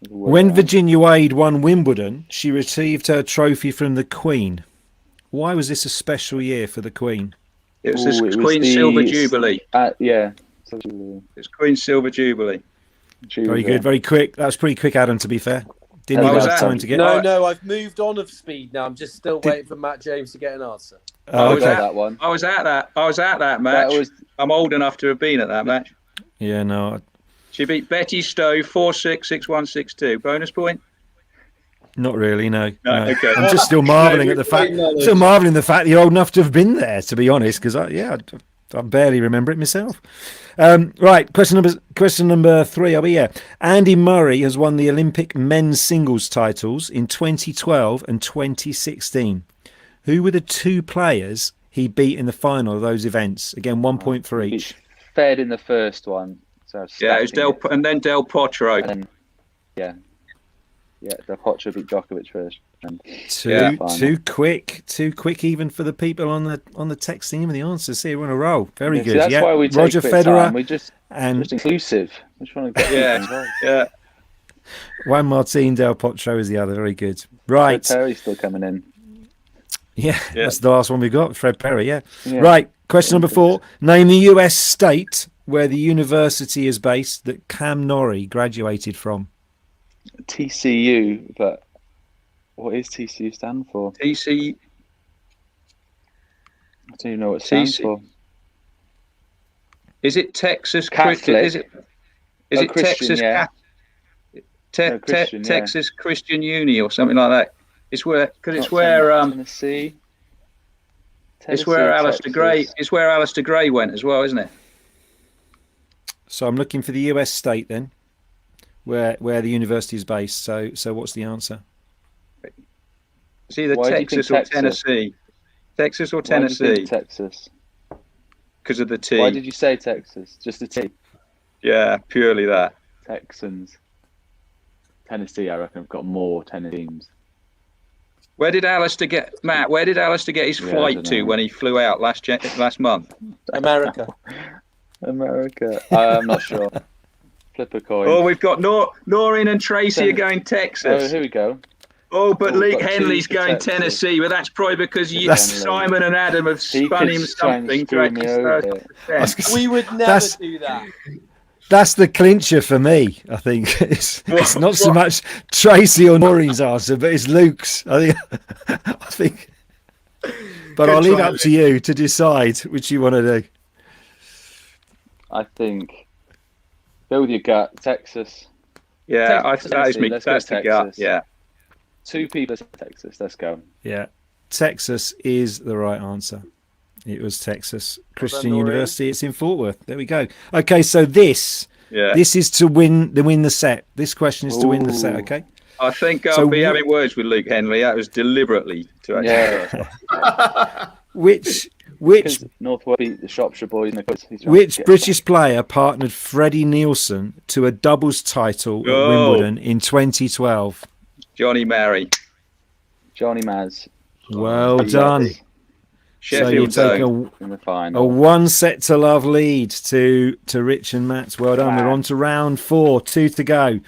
When Virginia Wade won Wimbledon, she received her trophy from the Queen. Why was this a special year for the Queen? It was Ooh, the it was Queen's the- Silver Jubilee. Yeah. It's Queen's Silver Jubilee. Very good, very quick. That was pretty quick, Adam, to be fair. Didn't Oh, even was have that? time to get... No, I've moved on of speed now. I'm just still waiting for Matt James to get an answer. Oh, I was okay. at that one. I was at that match. That was I'm old enough to have been at that match. Yeah, no, She beat Betty Stowe 4-6, 6-1, 6-2. Bonus point? not really, no. No, okay. I'm just still marvelling at the fact... Still marvelling at the fact that you're old enough to have been there, to be honest, because I barely remember it myself. Right, question number 3. Are we here? Andy Murray has won the Olympic men's singles titles in 2012 and 2016. Who were the two players he beat in the final of those events? Again, 1 point for each. Fed in the first one. So Yeah, it was and then Del Potro. And then, yeah, Del Potro beat Djokovic first. And Too quick even for the people on the text team and the answers. See, we're on a roll. Very good. So that's why we take Roger a bit Federer time. We just inclusive. We just want to get Yeah. Juan Martin Del Potro is the other. Very good. Right. Fred Perry's still coming in. Yeah, that's the last one we got. Fred Perry. Yeah. Yeah. Right. Question number 4. Name the US state where the university is based that Cam Norrie graduated from. TCU, but what is TCU stand for? TC. I don't even know what it stands TC. for. Is it Texas Catholic? Is it Christian, Texas? yeah. Christian, yeah. Texas Christian Uni or something like that. It's where Tennessee. It's where Alistair Gray. It's where Alistair Gray went as well, isn't it? So I'm looking for the US state then, where the university is based. So what's the answer? It's either Why do you Texas think or Tennessee. Texas or Tennessee. Why do you think Texas? Because of the T. Why did you say Texas? Just the T. Yeah, purely that. Texans. Tennessee, I reckon, have got more Tennessee teams. Where did Alistair get his I flight don't to know. when he flew out last month? America. America. I'm not sure. Flip a coin. Oh, we've got Noreen and Tracy are going Oh, Texas. here we go. Oh, but Oh, we've Luke got Henley's two for going Texas. Tennessee, but that's probably because Henley. Simon and Adam have He spun could him try and something to screw me actually over. 30%. We would never do that. That's the clincher for me, I think. It's not so much Tracy or Noreen's answer, but it's Luke's. I think. But I'll leave it up to you to decide which you want to do. I think go with your gut, Texas. Yeah, Texas, that is me. let's go That's the gut. Texas. Yeah. 2 people said Texas. Let's go. Yeah, Texas is the right answer. It was Texas Christian Noreen. University. It's in Fort Worth. There we go. Okay, so this is to win the set. This question is to win the set. Okay. I think I'll be having words with Luke Henley. That was deliberately to actually. Yeah. Which Northwest beat the Shropshire boys. Which British player partnered Freddie Nielsen to a doubles title at Wimbledon in 2012? Johnny Mary. Johnny Maz. Well done. Sheffield so you take in the a final. 1-set-to-love lead to Rich and Matt. Well done. We're on to round 4. 2 to go.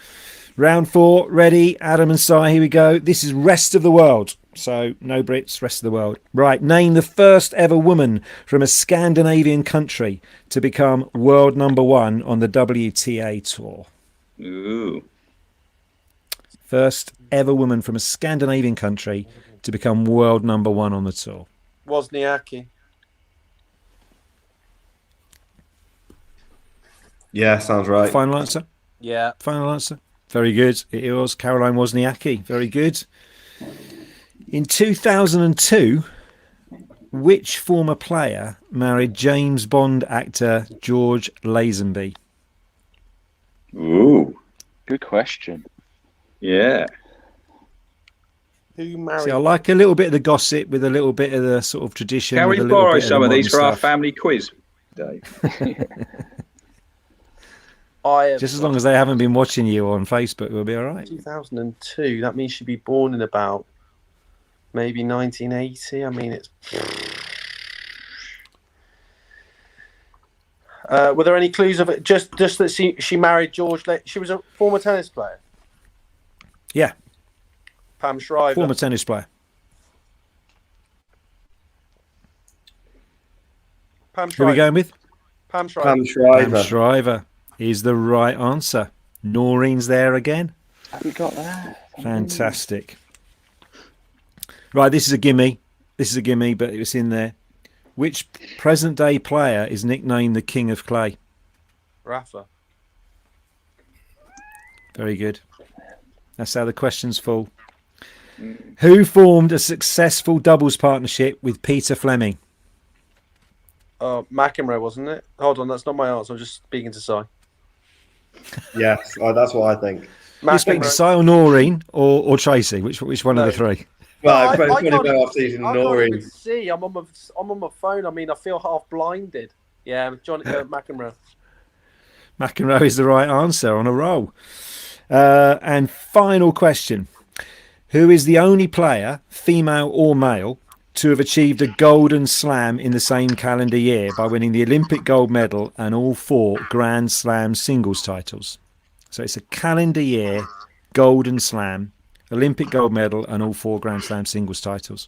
Round 4. Ready? Adam and Si, here we go. This is rest of the world. So no Brits, rest of the world. Right. Name the first ever woman from a Scandinavian country to become world number 1 on the WTA tour. Ooh. First ever woman from a Scandinavian country to become world number 1 on the tour. Wozniacki. Yeah, sounds right. Final answer? Yeah. Final answer? Very good. It was Caroline Wozniacki. Very good. In 2002, which former player married James Bond actor George Lazenby? Ooh. Good question. Yeah. Who married? See, I like a little bit of the gossip with a little bit of the sort of tradition. Can with we a little borrow bit some of the these for modern our stuff. family quiz, Dave? Just as long as they haven't been watching you on Facebook, we'll be all right. 2002. That means she'd be born in about maybe 1980. I mean, it's. Were there any clues of it? Just that she married George. She was a former tennis player. Yeah. Pam Shriver. Former tennis player. Pam Who Shriver. are we going with? Pam Shriver. Pam Shriver. Pam Shriver is the right answer. Noreen's there again. Have we got that? Fantastic. Right, this is a gimme. But it was in there. Which present-day player is nicknamed the King of Clay? Rafa. Very good. That's how the questions fall. Who formed a successful doubles partnership with Peter Fleming? Oh, McEnroe, wasn't it? Hold on, that's not my answer. I'm just speaking to Si. Yes, that's what I think. You're speaking to Si or Noreen or Tracy? Which one of the three? Well, I it's probably can't better off seeing I can't Noreen. even see. I'm on my phone. I mean, I feel half blinded. Yeah, McEnroe. McEnroe is the right answer. On a roll. And final question. Who is the only player, female or male, to have achieved a golden slam in the same calendar year by winning the Olympic gold medal and all 4 Grand Slam singles titles? So it's a calendar year golden slam, Olympic gold medal and all 4 Grand Slam singles titles.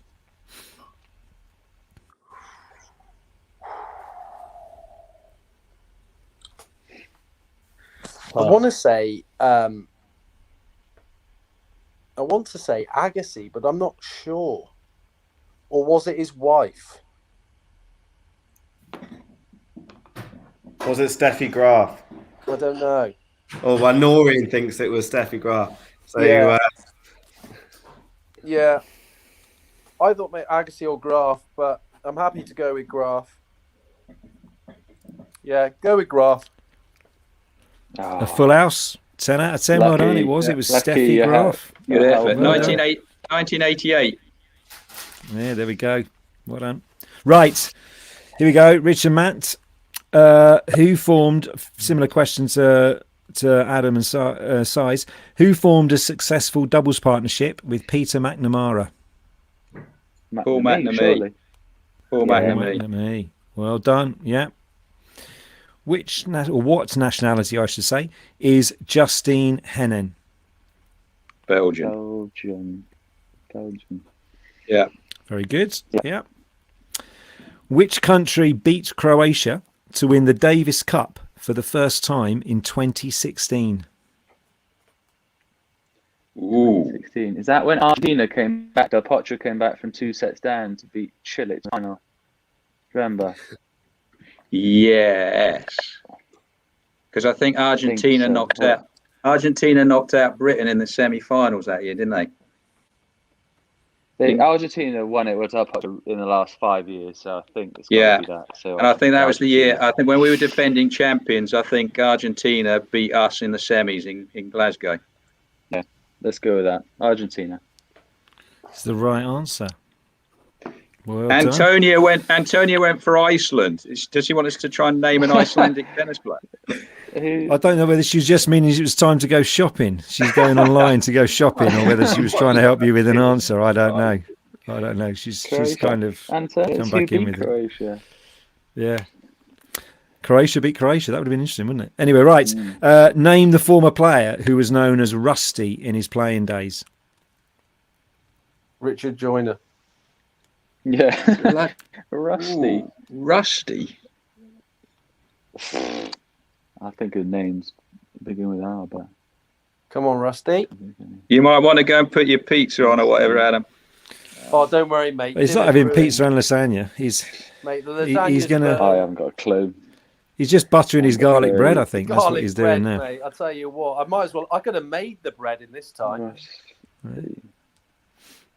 I want to say Agassi, but I'm not sure. Or was it his wife? Was it Steffi Graf? I don't know. Oh, well, Noreen thinks it was Steffi Graf. So Yeah. Yeah. I thought maybe Agassi or Graf, but I'm happy to go with Graf. Yeah, go with Graf. A full house. 10 out of 10. Well done. It was Steffi Graf. Good effort. 1988. Yeah, there we go. Well done. Right. Here we go. Rich and Matt. Who formed, similar question to Adam and Size, who formed a successful doubles partnership with Peter McNamara? Paul McNamee. Paul McNamee. Well done. Yeah. What nationality, I should say, is Justine Henin? Belgium. Yeah. Very good. Yeah. Which country beat Croatia to win the Davis Cup for the first time in 2016? Ooh. 2016. Is that when Argentina came back? Del Potro came back from 2 sets down to beat Chile in the final. Remember? Yes. Because I think Argentina knocked out Britain in the semi-finals that year, didn't they? Argentina won it with Del Potro in the last 5 years, so I think it's got to be that. So and I think that was the year. I think when we were defending champions, I think Argentina beat us in the semis in Glasgow. Yeah, let's go with that. Argentina. It's the right answer. Well Antonia went for Iceland. Does she want us to try and name an Icelandic tennis player? I don't know whether she was just meaning it was time to go shopping. She's going online to go shopping, or whether she was trying to help you with an answer. I don't know. She's kind of come back in with Croatia. It. Yeah. Croatia beat Croatia. That would have been interesting, wouldn't it? Anyway, right. Name the former player who was known as Rusty in his playing days. Richard Joyner. Yeah. Rusty. Ooh, Rusty. I think his names begin with R, but... Come on, Rusty. You might want to go and put your pizza on or whatever, Adam. Oh, don't worry, mate. He's not having pizza and lasagna. He's going to... I haven't got a clue. He's just buttering his garlic bread, I think. That's what he's doing now. Mate, I'll tell you what. I could have made the bread in this time.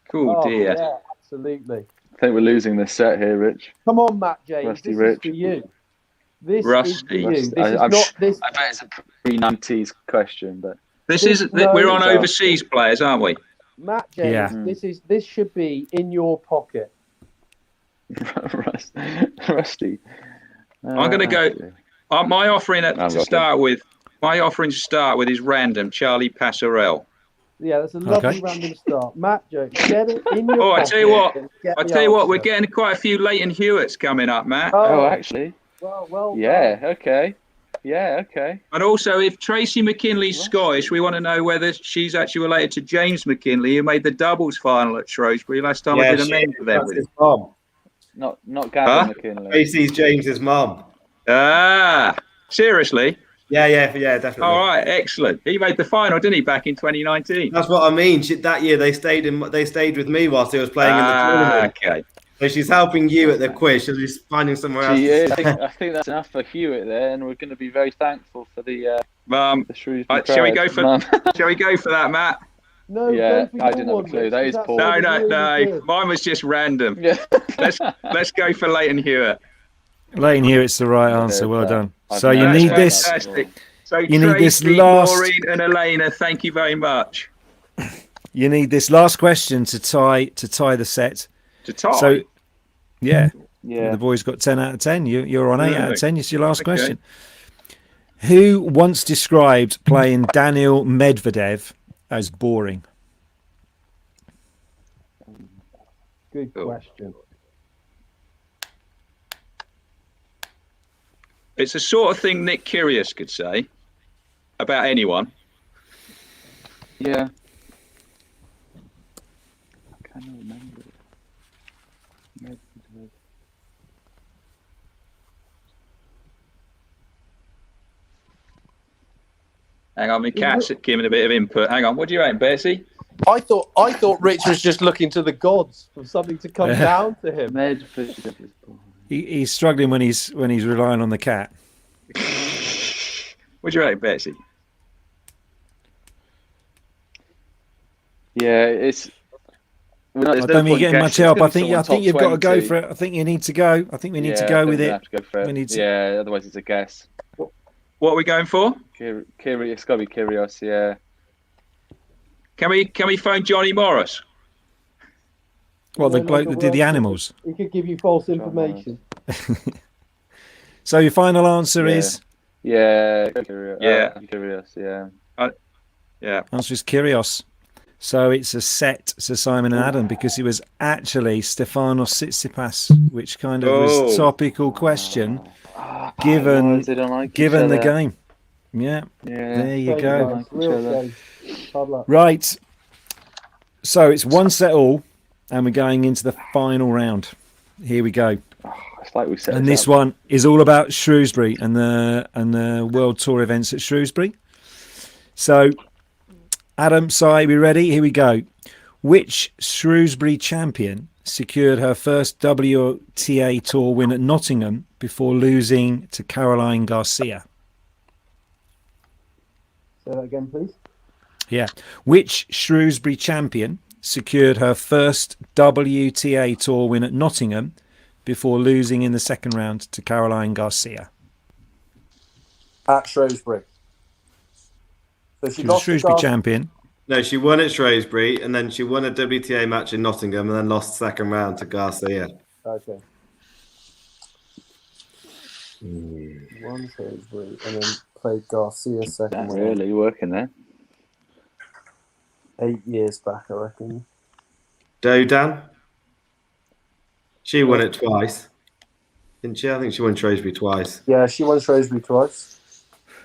Cool, dear. Yeah, absolutely. I think we're losing this set here, Rich. Come on, Matt James. Rusty this Rich. is for you. This Rusty. is for you. This I is not this. I bet it's a pre-90s question, but we're on overseas players, aren't we? Matt James, this should be in your pocket. Rusty. I'm going to go. My offering to start with is random. Charlie Passerelle. Yeah, that's a lovely random start. Matt Jones, get it in your pocket. I tell you what, we're getting quite a few Leighton Hewitts coming up, Matt. Oh, actually. Well. Yeah. Okay. And also, if Tracy McKinley's Scottish, we want to know whether she's actually related to James McKinley, who made the doubles final at Shrewsbury last time. I did a men for them with him. Not Gavin McKinley. Tracy's James's mum. Ah, seriously? Yeah, definitely. All right, excellent. He made the final, didn't he, back in 2019? That's what I mean. That year they stayed with me whilst he was playing in the tournament. Okay. So she's helping you at the quiz. She's finding somewhere else. I think that's enough for Hewitt there, and we're going to be very thankful for the Shrewsbury. Shall we go for that, Matt? No, yeah, I didn't have a clue. That is Paul. No. Mine was just random. Yeah. let's go for Leighton Hewitt. Leighton Hewitt's the right answer. Well done. So you need this. Fantastic. So you need this last. Maureen and Elena, thank you very much. You need this last question to tie the set. To tie. So, yeah. The boys got 10 out of 10. You're on 8 out of 10. It's your last question. Who once described playing Daniil Medvedev as boring? Good question. It's the sort of thing Nick Kyrgios could say about anyone. Yeah. I can't remember it. Hang on, my cat's giving a bit of input. Hang on, what do you reckon, Betsy? I thought Rich was just looking to the gods for something to come down to him. He's struggling when he's relying on the cat. What do you reckon, Betsy? Yeah, it's. I don't think you're getting much help. I think you've got to go for it. I think you need to go. I think we need to go with it. Have to go for it. Yeah, otherwise it's a guess. What are we going for? It's got to be Kyrgios, yeah. Can we phone Johnny Morris? Well, the bloke that did the animals. He could give you false information. So your final answer is? Yeah, Kyrgios, yeah. Yeah. Answer is Kyrgios. So it's a set to Simon and Adam because it was actually Stefanos Tsitsipas, which kind of was topical question given the game. Yeah, there you go. Right. So it's 1 set all, and we're going into the final round. Here we go. It's like we said. And this one is all about Shrewsbury and the World Tour events at Shrewsbury. So, Adam, Si, we ready? Here we go. Which Shrewsbury champion secured her first WTA Tour win at Nottingham before losing to Caroline Garcia? Say that again, please. Yeah. Which Shrewsbury champion secured her first WTA Tour win at Nottingham before losing in the second round to Caroline Garcia? At Shrewsbury. So she was a Shrewsbury champion. No, she won at Shrewsbury, and then she won a WTA match in Nottingham, and then lost second round to Garcia. Okay. Won Shrewsbury, and then played Garcia second round. Really working there. 8 years back, I reckon. Dodan. She won it twice, didn't she? I think she won Shrewsbury twice. Yeah, she won Shrewsbury twice.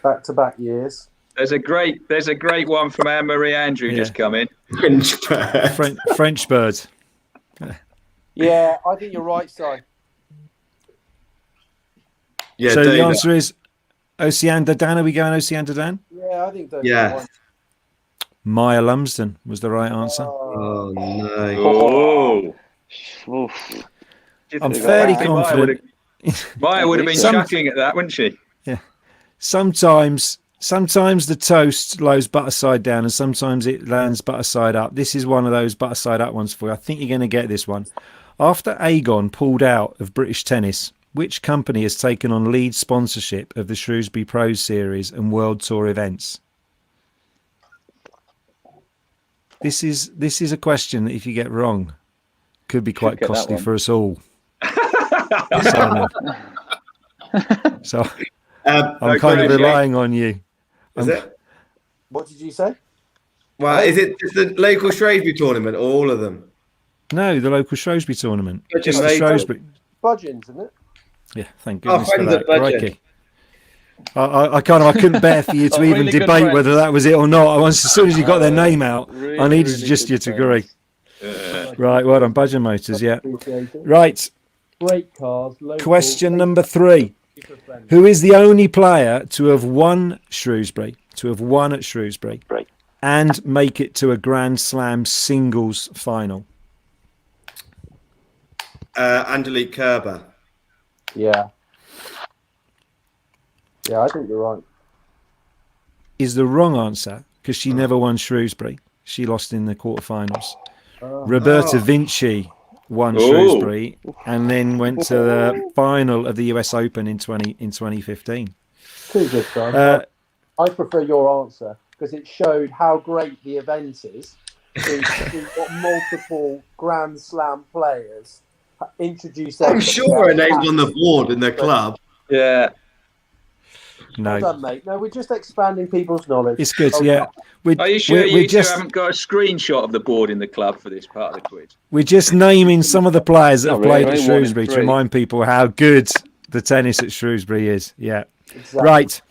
Back-to-back years. There's a great one from Anne-Marie Andrew just come in. French bird. French bird. Yeah, I think you're right, Si. Yeah, so the answer is Ocean Dadan. Are we going Ocean Dadan? Yeah, I think so. Yeah. Maia Lumsden was the right answer. Oh, no. Oh. I'm fairly confident. Maia would have been chucking at that, wouldn't she? Yeah. Sometimes the toast lies butter side down and sometimes it lands butter side up. This is one of those butter side up ones for you. I think you're going to get this one. After Aegon pulled out of British tennis, which company has taken on lead sponsorship of the Shrewsbury Pros Series and World Tour events? This is a question that if you get wrong, could be quite costly for us all. So I'm kind of relying on you. Is it? What did you say? Well, is it just the local Shrewsbury tournament or all of them? No, the local Shrewsbury tournament. Just the Shrewsbury. Budgeons, isn't it? Yeah, thank goodness for that. Crikey. I couldn't bear for you to even really debate whether that was it or not. As soon as you got their name out, I needed just you to agree. Right, well done, Budget Motors, yeah. Right. Great cars. Question number 3. Who is the only player to have won at Shrewsbury, and make it to a Grand Slam singles final? Angelique Kerber. Yeah. Yeah, I think you're right. Is the wrong answer because she never won Shrewsbury. She lost in the quarterfinals. Roberta Vinci won Shrewsbury and then went to the final of the US Open in 2015. Too good, John. I prefer your answer because it showed how great the event is. We've got multiple Grand Slam players introduced. I'm sure her name's on the board in the club. Yeah. No. Well done, mate. No, we're just expanding people's knowledge. It's good, yeah. Are you sure you two haven't got a screenshot of the board in the club for this part of the quiz? We're just naming some of the players that have played at Shrewsbury to remind people how good the tennis at Shrewsbury is. Yeah. Exactly. Right.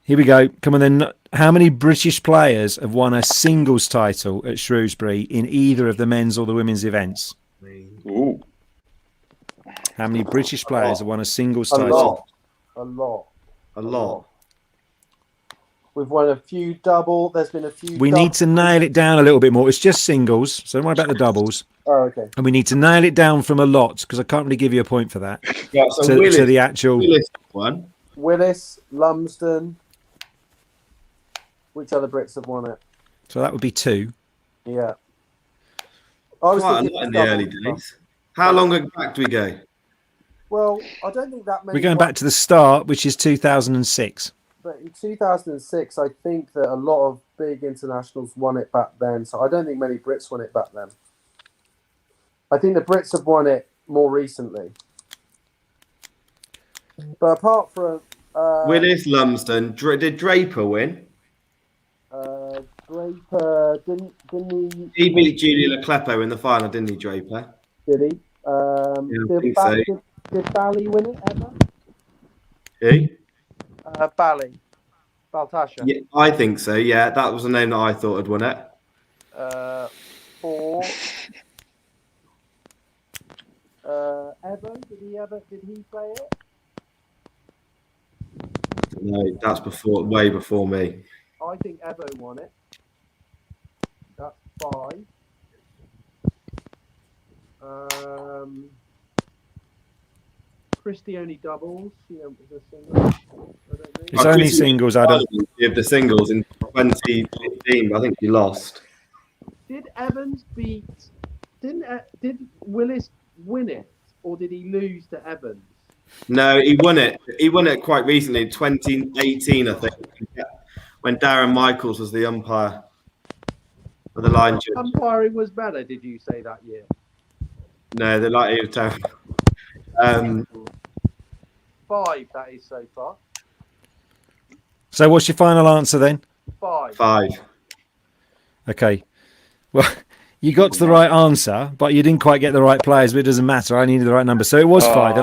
Here we go. Come on then. How many British players have won a singles title at Shrewsbury in either of the men's or the women's events? Ooh. How many British players have won a singles title? A lot. We've won a few double. There's been a few. We need to nail it down a little bit more. It's just singles, so don't worry about the doubles. Oh, okay. And we need to nail it down from a lot because I can't really give you a point for that. Yeah, so Willis, to the actual one. Willis, Lumsden. Which other Brits have won it? So that would be 2. Yeah. I was Quite a lot in the early days. How long back do we go? Well, I don't think that many. We're going back to the start, which is 2006. But in 2006, I think that a lot of big internationals won it back then. So I don't think many Brits won it back then. I think the Brits have won it more recently. But apart from Willis, Lumsden, did Draper win? Draper didn't he? He beat Julia Leclerc in the final, didn't he, Draper? Did he? Did Bally win it ever? Who? Bally. Baltasha. Yeah, I think so. Yeah, that was the name that I thought had won it. 4. Evan, did he play it? No, that's way before me. I think Evo won it. That's 5. Christie only doubles. It's only singles, Adam. Give the singles in 2015, but I think he lost. Did Evans beat? Did Willis win it, or did he lose to Evans? No, he won it. He won it quite recently, 2018, I think, when Darren Michaels was the umpire for the line judge. Umpiring was better. Did you say that year? No, the light was terrible. 5. That is so far. So, what's your final answer then? 5. Okay. Well, you got to the right answer, but you didn't quite get the right players. But it doesn't matter. I needed the right number, so it was 5.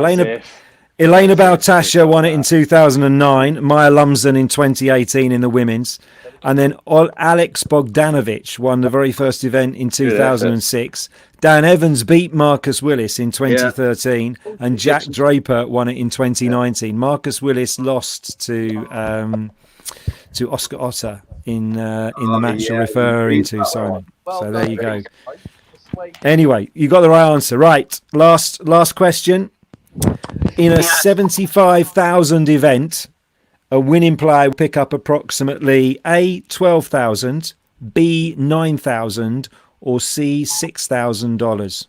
Elena Baltasha won it in 2009. Maia Lumsden in 2018 in the women's. And then Alex Bogdanovic won the very first event in 2006. Dan Evans beat Marcus Willis in 2013. And Jack Draper won it in 2019. Marcus Willis lost to Oscar Otter in the match you're referring to, Simon. So there you go. Anyway, you got the right answer. Right. Last question. In a 75,000 event, a winning player will pick up approximately A, 12,000, B, 9,000, or C, $6,000.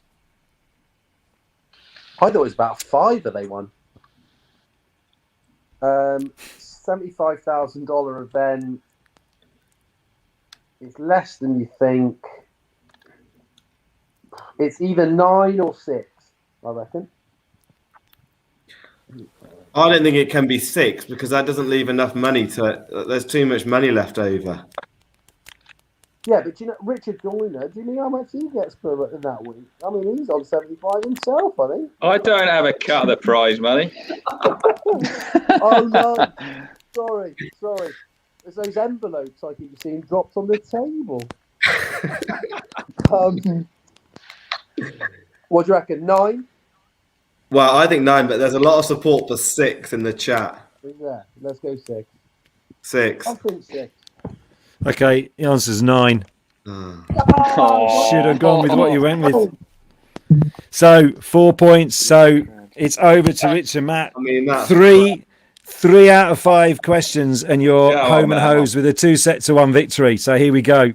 I thought it was about 5 that they won. $75,000 event is less than you think. It's either 9 or 6, I reckon. I don't think it can be 6 because that doesn't leave enough money there's too much money left over. Yeah, but Richard Joyner, do you know how much he gets per in that week? I mean, he's on 75 himself, I think. I don't have a cut of the prize money. Oh, no. Sorry. There's those envelopes I keep seeing dropped on the table. What do you reckon? 9? Well, I think 9, but there's a lot of support for 6 in the chat. Yeah, let's go 6. 6. I think 6. Okay, the answer's 9. Should have gone with what you went with. So 4 points. So it's over to Rich and Matt. I mean, that's 3 out of 5 questions, and you're home and hose with a 2-1 victory. So here we go.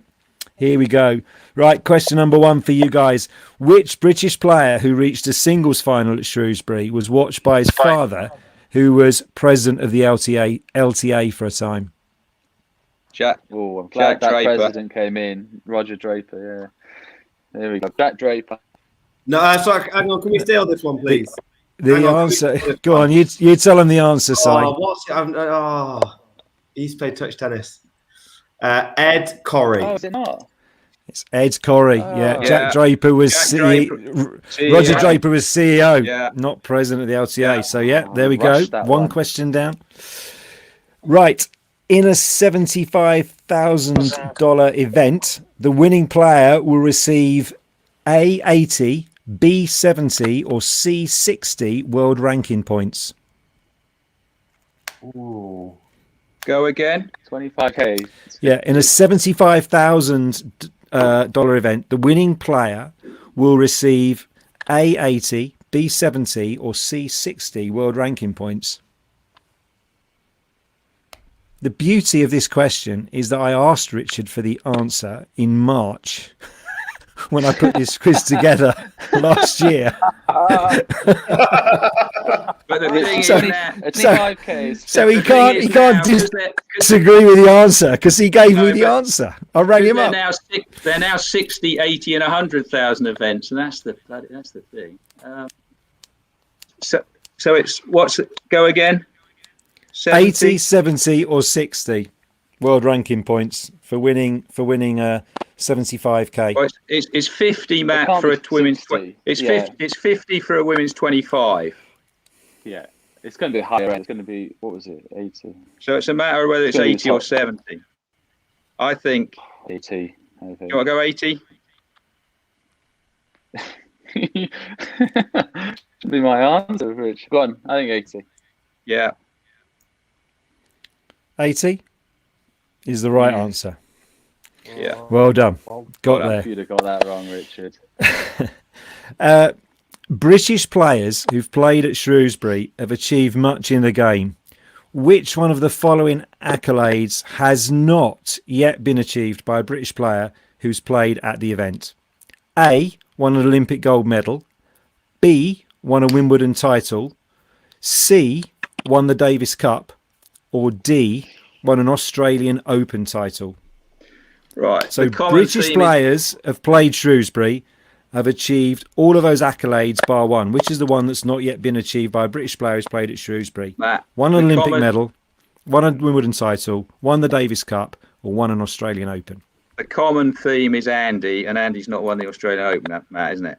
Right, question number 1 for you guys. Which British player who reached a singles final at Shrewsbury was watched by his father, who was president of the LTA for a time? I'm glad that Draper. President came in. Roger Draper, yeah. There we go. Jack Draper. No, sorry, hang on. Can we steal this one, please? The answer. Go on, you tell him the answer, Si. He's played touch tennis. Ed Corrie. Oh, is it not? It's Ed Corrie. Yeah. Jack Draper was CEO. Roger Draper was CEO, not president of the LTA. Yeah. So there we go. One question down. Right. In a $75,000 event, the winning player will receive A, 80, B, 70, or C, 60 world ranking points. Ooh. Go again. 25K. Yeah, in a $75,000 event, the winning player will receive A, 80, B, 70, or C, 60 world ranking points. The beauty of this question is that I asked Richard for the answer in March when I put this quiz together last year. But the thing so he can't disagree with the answer because he gave me the answer. I rang him up. They're now 60, 80, and 100,000 events, and that's the thing. So it's go again. 80, 70, or 60 world ranking points for winning 75k. Well, it's 50, Matt, for a women's 20. It's 50. It's 50 for a women's 25. Yeah, it's going to be higher end. It's going to be, what was it, 80? So it's a matter of whether it's 80 or 70. I think 80. You want to go 80? Should be my answer, Rich. Go on, I think 80. Yeah. 80 is the right answer. Yeah. Well done. Got there. You'd have got that wrong, Richard. British players who've played at Shrewsbury have achieved much in the game. Which one of the following accolades has not yet been achieved by a British player who's played at the event? A, won an Olympic gold medal. B, won a Wimbledon title. C, won the Davis Cup. Or D, won an Australian Open title. Right. So British players have played Shrewsbury, have achieved all of those accolades bar one. Which is the one that's not yet been achieved by a British player who's played at Shrewsbury? Matt, won an Olympic medal, won a Wimbledon title, won the Davis Cup, or won an Australian Open. The common theme is Andy, and Andy's not won the Australian Open, Matt, isn't it?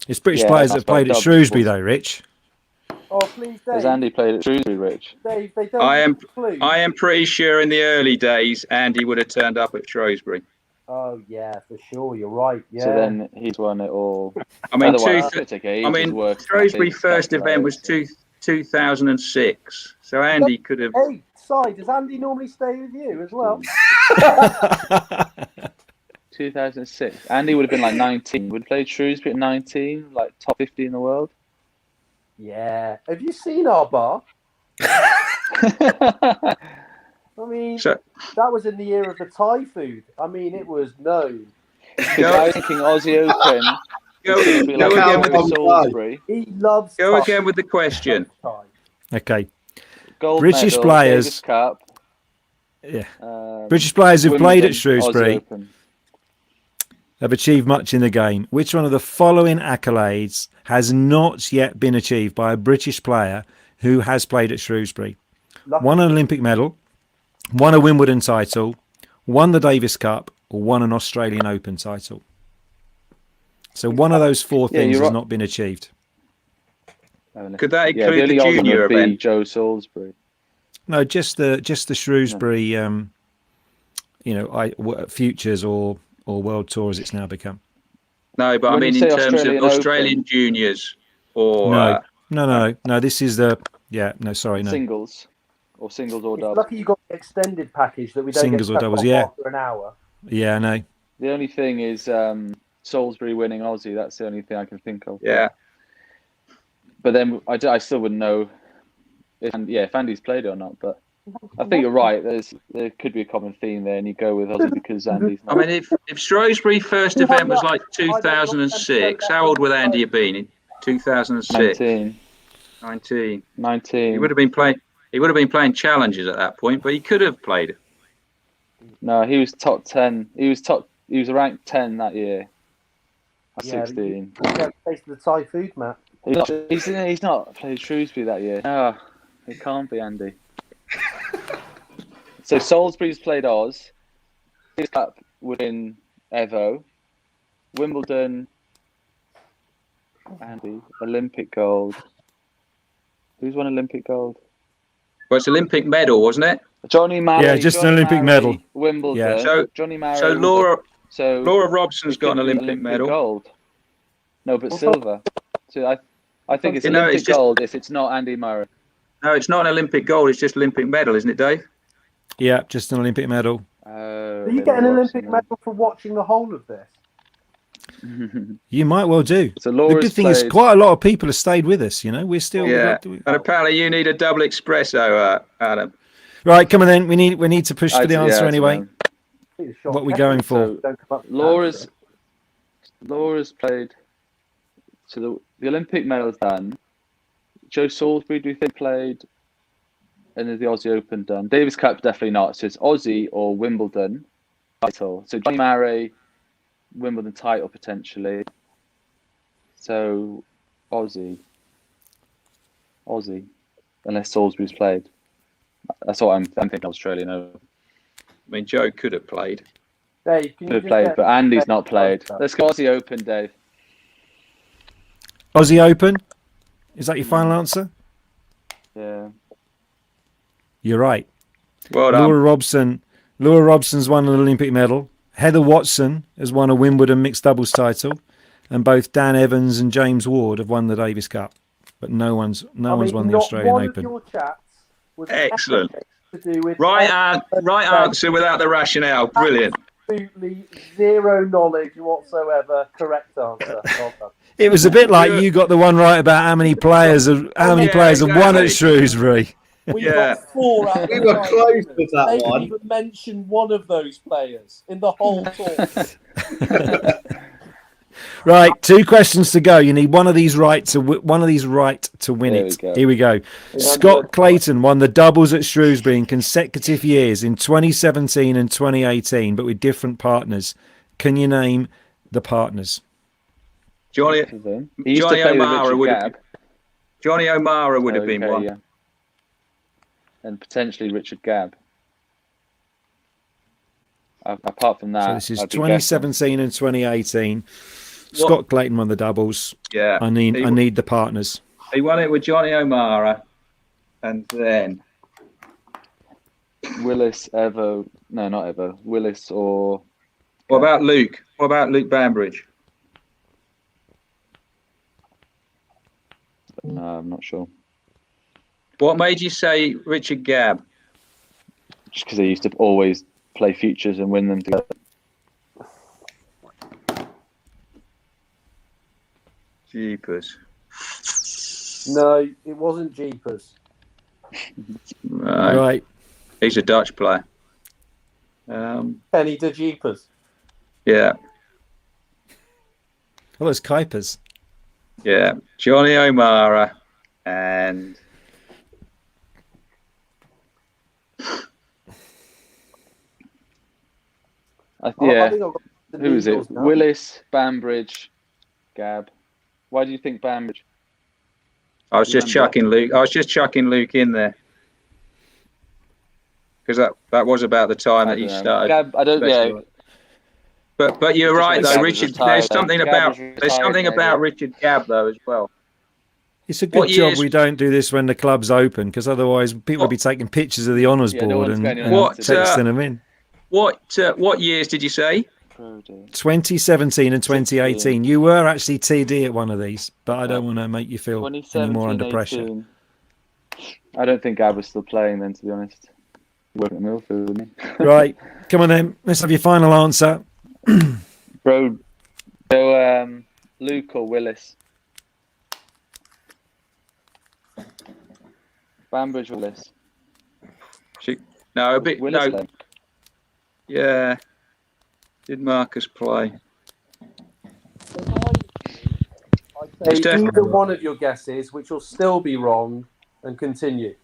It's British players that have played at Shrewsbury, though, Rich. Oh, please, Dave. Has Andy played at Shrewsbury, Rich? Dave, they don't I am pretty sure in the early days, Andy would have turned up at Shrewsbury. Oh, yeah, for sure. You're right. Yeah. So then he's won it all. I mean, Shrewsbury's first event was 2006. So Andy could have... Hey, Si, does Andy normally stay with you as well? 2006. Andy would have been like 19. Would have played Shrewsbury at 19, like top 50 in the world. Yeah. Have you seen our bar? I mean, that was in the era of the Thai food. I mean, it was known. I was thinking Aussie Open. Go again with Salisbury. He loves. Go again with the question. Okay. Gold British medal, players. Davis Cup. Yeah. British players who've played at Shrewsbury have achieved much in the game. Which one of the following accolades has not yet been achieved by a British player who has played at Shrewsbury? Won an Olympic medal, won a Wimbledon title, won the Davis Cup, or won an Australian Open title. So one of those four things has not been achieved. Could that include the junior event? Joe Salisbury. No, just the Shrewsbury, futures or world tour as it's now become. No, but I mean in terms of Australian juniors or no. This is the singles or doubles. Lucky you got the extended package that we don't singles get or doubles. after an hour. Yeah, I know. The only thing is Salisbury winning Aussie. That's the only thing I can think of. Yeah. But then I still wouldn't know if Andy's played it or not. But I think you're right. There could be a common theme there, and you go with Aussie because Andy's not. I mean, if Shrewsbury first event was like 2006, how old would Andy have been in 2006? 19. He would have been playing. He would have been playing challenges at that point, but he could have played it. No, he was top 10. He was ranked 10 that year. 16. Taste of the Thai food, Matt. He's not played Shrewsbury that year. No, it can't be Andy. So Salisbury's played Oz. His Cup would in Evo. Wimbledon. Andy. Olympic gold. Who's won Olympic gold? Well, it's Olympic medal, wasn't it? Johnny Marray. Yeah, just an Olympic medal. Wimbledon. Yeah. So Johnny Marray. So Laura Robson's got an Olympic medal. Gold. No, but silver. So I think it's Olympic gold if it's not Andy Murray. No, it's not an Olympic gold. It's just Olympic medal, isn't it, Dave? Yeah, just an Olympic medal. Do you get an Olympic medal for watching the whole of this? You might well do. So the good thing is quite a lot of people have stayed with us. We're still. Yeah, and apparently you need a double espresso, Adam. Right, come on then. We need to push for the answer anyway. What are we going for? So Laura's played. So the Olympic medal's done. Joe Salisbury, do you think played? And is the Aussie Open done? Davis Cup definitely not. So it's Aussie or Wimbledon title. So Johnny Marray, Wimbledon title potentially. So Aussie, unless Salisbury's played. That's what I'm thinking. Australian Open. mean, Joe could have played. Dave, can Could have played, but Andy's not played. Let's go Aussie Open, Dave. Aussie Open? Is that your final answer? Yeah. You're right. Well done. Laura Robson's won an Olympic medal. Heather Watson has won a Wimbledon mixed doubles title, and both Dan Evans and James Ward have won the Davis Cup. But no one's won the Australian one Open. Of your chats was Excellent. to do with Right answer without the rationale. Brilliant. Absolutely zero knowledge whatsoever. Correct answer. Well done. It was a bit like you got the one right about how many players have won at Shrewsbury. We got 4 out of We were 5. close with that They one. didn't even mention one of those players in the whole talk. Right, 2 questions to go. You need one of these right to win There it. we go. Here we go. Scott Clayton won the doubles at Shrewsbury in consecutive years in 2017 and 2018, but with different partners. Can you name the partners? Johnny He used to play O'Mara with would Richard have Gabb. Johnny O'Mara would have been one. Yeah. And potentially Richard Gabb. Apart from that, So this is I'd be 2017 and 2018. Scott Clayton won the doubles. Yeah. I need the partners. He won it with Johnny O'Mara, and then guessing Willis, Evo. No, not Evo. Willis or. what about Luke? What about Luke Bambridge? No, I'm not sure. What made you say Richard Gabb? Just because they used to always play futures and win them together. Jeepers. No, it wasn't Jeepers. Right. He's a Dutch player. Penny de Jeepers. Yeah. Oh, there's Kuipers. Yeah. Johnny O'Mara and Yeah. I think I've got the Who is it? Eagles now. Willis, Bambridge, Gabb. Why do you think Bambridge? I was just chucking Luke. I was just chucking Luke in there because that was about the time that he started. Gabb, I don't. Yeah. But you're right though, Gabb Richard. is retired, There's something Gabb about is retired, maybe. Richard Gabb though as well. It's a good What job years- we don't do this when the club's open, because otherwise people would be taking pictures of the honours Yeah, no board one's and going in What, texting them in. What years did you say? 2017 and 2018. You were actually TD at one of these, but I don't want to make you feel any more under pressure. 18. I don't think Gabb was still playing then, to be honest. Working at Milford, wasn't he? Right, come on then. Let's have your final answer. Bro, so Luke or Willis? Bambridge or Willis? No, a bit. Willis No, then. yeah. Did Marcus play? I'd say either one of your guesses, which will still be wrong, and continue.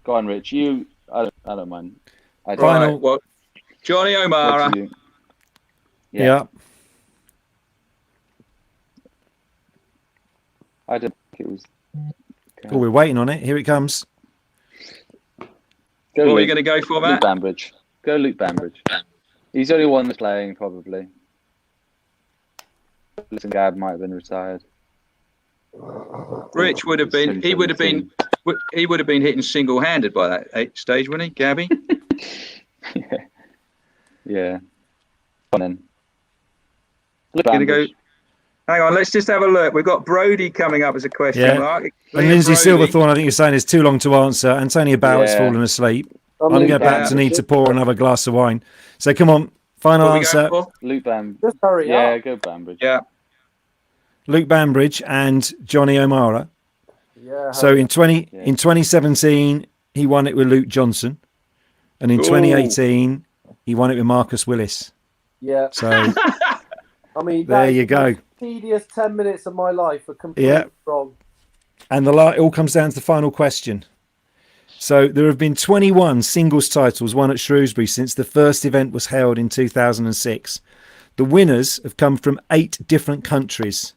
Go on, Rich. I don't mind. Right. Well, Johnny O'Mara. Yeah. I don't think it was. Oh, we're waiting on it. Here it comes. What are you going to go for, Matt? Luke Bambridge. Go Luke Bambridge. He's the only one that's playing, probably. Listen, Gabb might have been retired. Rich would have been. He would have been. He would have been hitting single-handed by that stage, wouldn't he, Gabby? Yeah. Come on then. Going to go. Hang on, let's just have a look. We've got Brody coming up as a question mark. And Lindsay Silverthorne, I think you're saying, is too long to answer. Antonia Bowett's fallen asleep. I'm about to need to pour another glass of wine. So come on, final answer. Luke Bambridge. Just hurry up. Yeah, go Bambridge. Yeah. Luke Bambridge and Johnny O'Mara. Yeah. So in 2017, he won it with Luke Johnson. And in 2018, he won it with Marcus Willis. Yeah. So I mean, there you go. Tedious 10 minutes of my life are completely wrong. And it all comes down to the final question. So there have been 21 singles titles won at Shrewsbury since the first event was held in 2006. The winners have come from 8 different countries.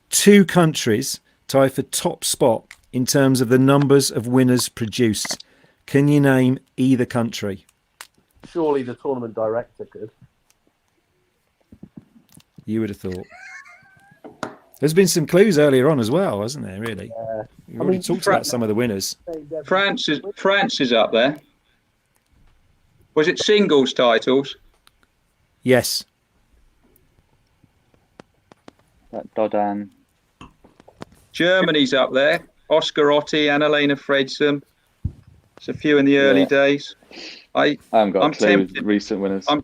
2 countries tie for top spot in terms of the numbers of winners produced. Can you name either country? Surely the tournament director could. You would have thought. There's been some clues earlier on as well, hasn't there? Really. We've already talked about some of the winners. France is up there. Was it singles titles? Yes. Dodan. Germany's up there. Oscar Otti, Annalena Fredson. It's a few in the early days. I haven't got a clue with recent winners. I'm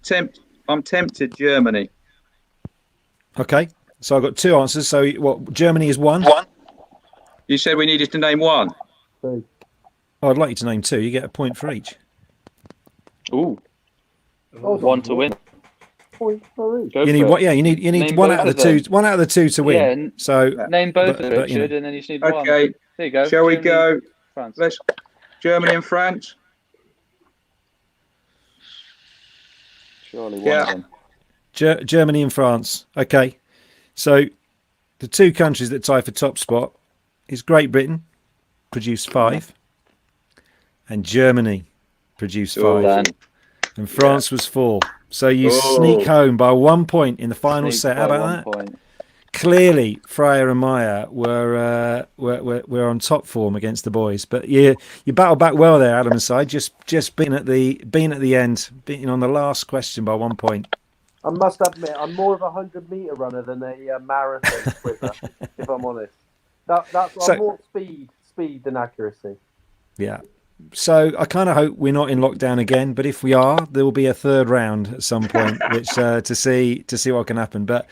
tempted Germany. Okay. So I've got two answers. So what? Germany is one. You said we needed to name one. Two. Oh, I'd like you to name two. You get a point for each. Ooh. One to win. Point for each. You need what? Yeah, you need Name one both out of the two. One out of the two to win. Yeah, so name both of but, Richard, and then you just need one. Okay. There you go. Shall we go? France. Let's Germany and France. Surely one of them. Germany and France. Okay. So the two countries that tie for top spot is Great Britain, produced 5, and Germany produced 5, and France was 4. So you sneak home by 1 point in the final set. How about that? Clearly, Freya and Maia were on top form against the boys, but you battled back well there, Adam's side. Just being at the end, being on the last question by 1 point. I must admit, I'm more of a 100-meter runner than a marathon swimmer, if I'm honest. I'm more speed than accuracy. Yeah. So I kind of hope we're not in lockdown again, but if we are, there will be a third round at some point, which to see what can happen. But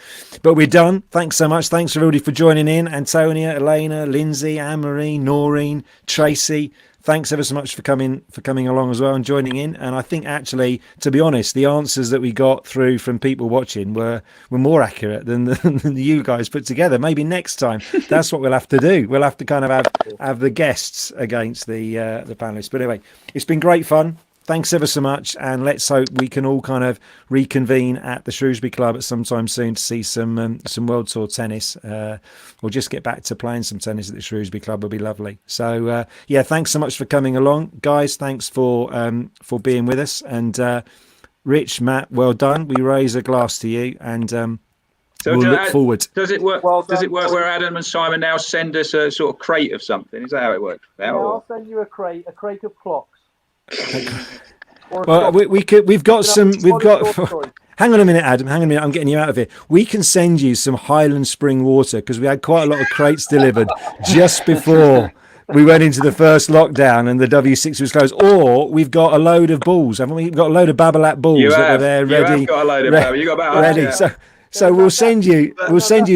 we're done. Thanks so much. Thanks everybody for joining in. Antonia, Elena, Lindsay, Anne-Marie, Noreen, Tracy. Thanks ever so much for coming along as well and joining in. And I think actually, to be honest, the answers that we got through from people watching were more accurate than you guys put together. Maybe next time that's what we'll have to do. We'll have to kind of have the guests against the panelists. But anyway, it's been great fun. Thanks ever so much, and let's hope we can all kind of reconvene at the Shrewsbury Club at some time soon to see some World Tour tennis, or just get back to playing some tennis at the Shrewsbury Club would be lovely. So yeah, thanks so much for coming along, guys. Thanks for being with us, and Rich, Matt, well done. We raise a glass to you, and So we'll look forward. Does it work? Does it work where Adam and Simon now send us a sort of crate of something? Is that how it works? Yeah, I'll send you a crate of clocks. Well, we've got. Hang on a minute, Adam. Hang on a minute. I'm getting you out of here. We can send you some Highland Spring water because we had quite a lot of crates delivered just before we went into the first lockdown and the W6 was closed. Or we've got a load of balls, haven't we? We've got a load of Babolat balls that were there ready. You have got a load of Babolat. You got about ready. Yeah. So we'll send you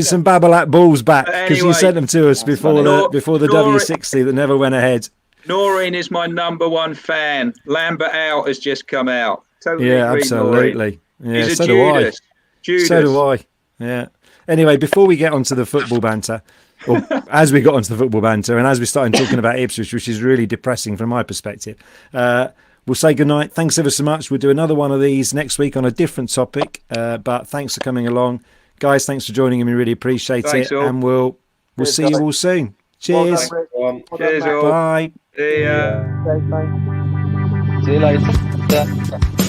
some Babolat balls back because you sent them to us before the W60 that never went ahead. Noreen is my number one fan. Lambert Out has just come out. Totally agree, absolutely. Noreen. Yeah, He's so a Judas. So do I. Yeah. Anyway, before we get onto the football banter, or as we got onto the football banter, and as we started talking about Ipswich, which is really depressing from my perspective, we'll say goodnight. Thanks ever so much. We'll do another one of these next week on a different topic. But thanks for coming along, guys. Thanks for joining in. We really appreciate it, all. and we'll see you all soon. Cheers. Cheers, all. Bye. See ya. See you later.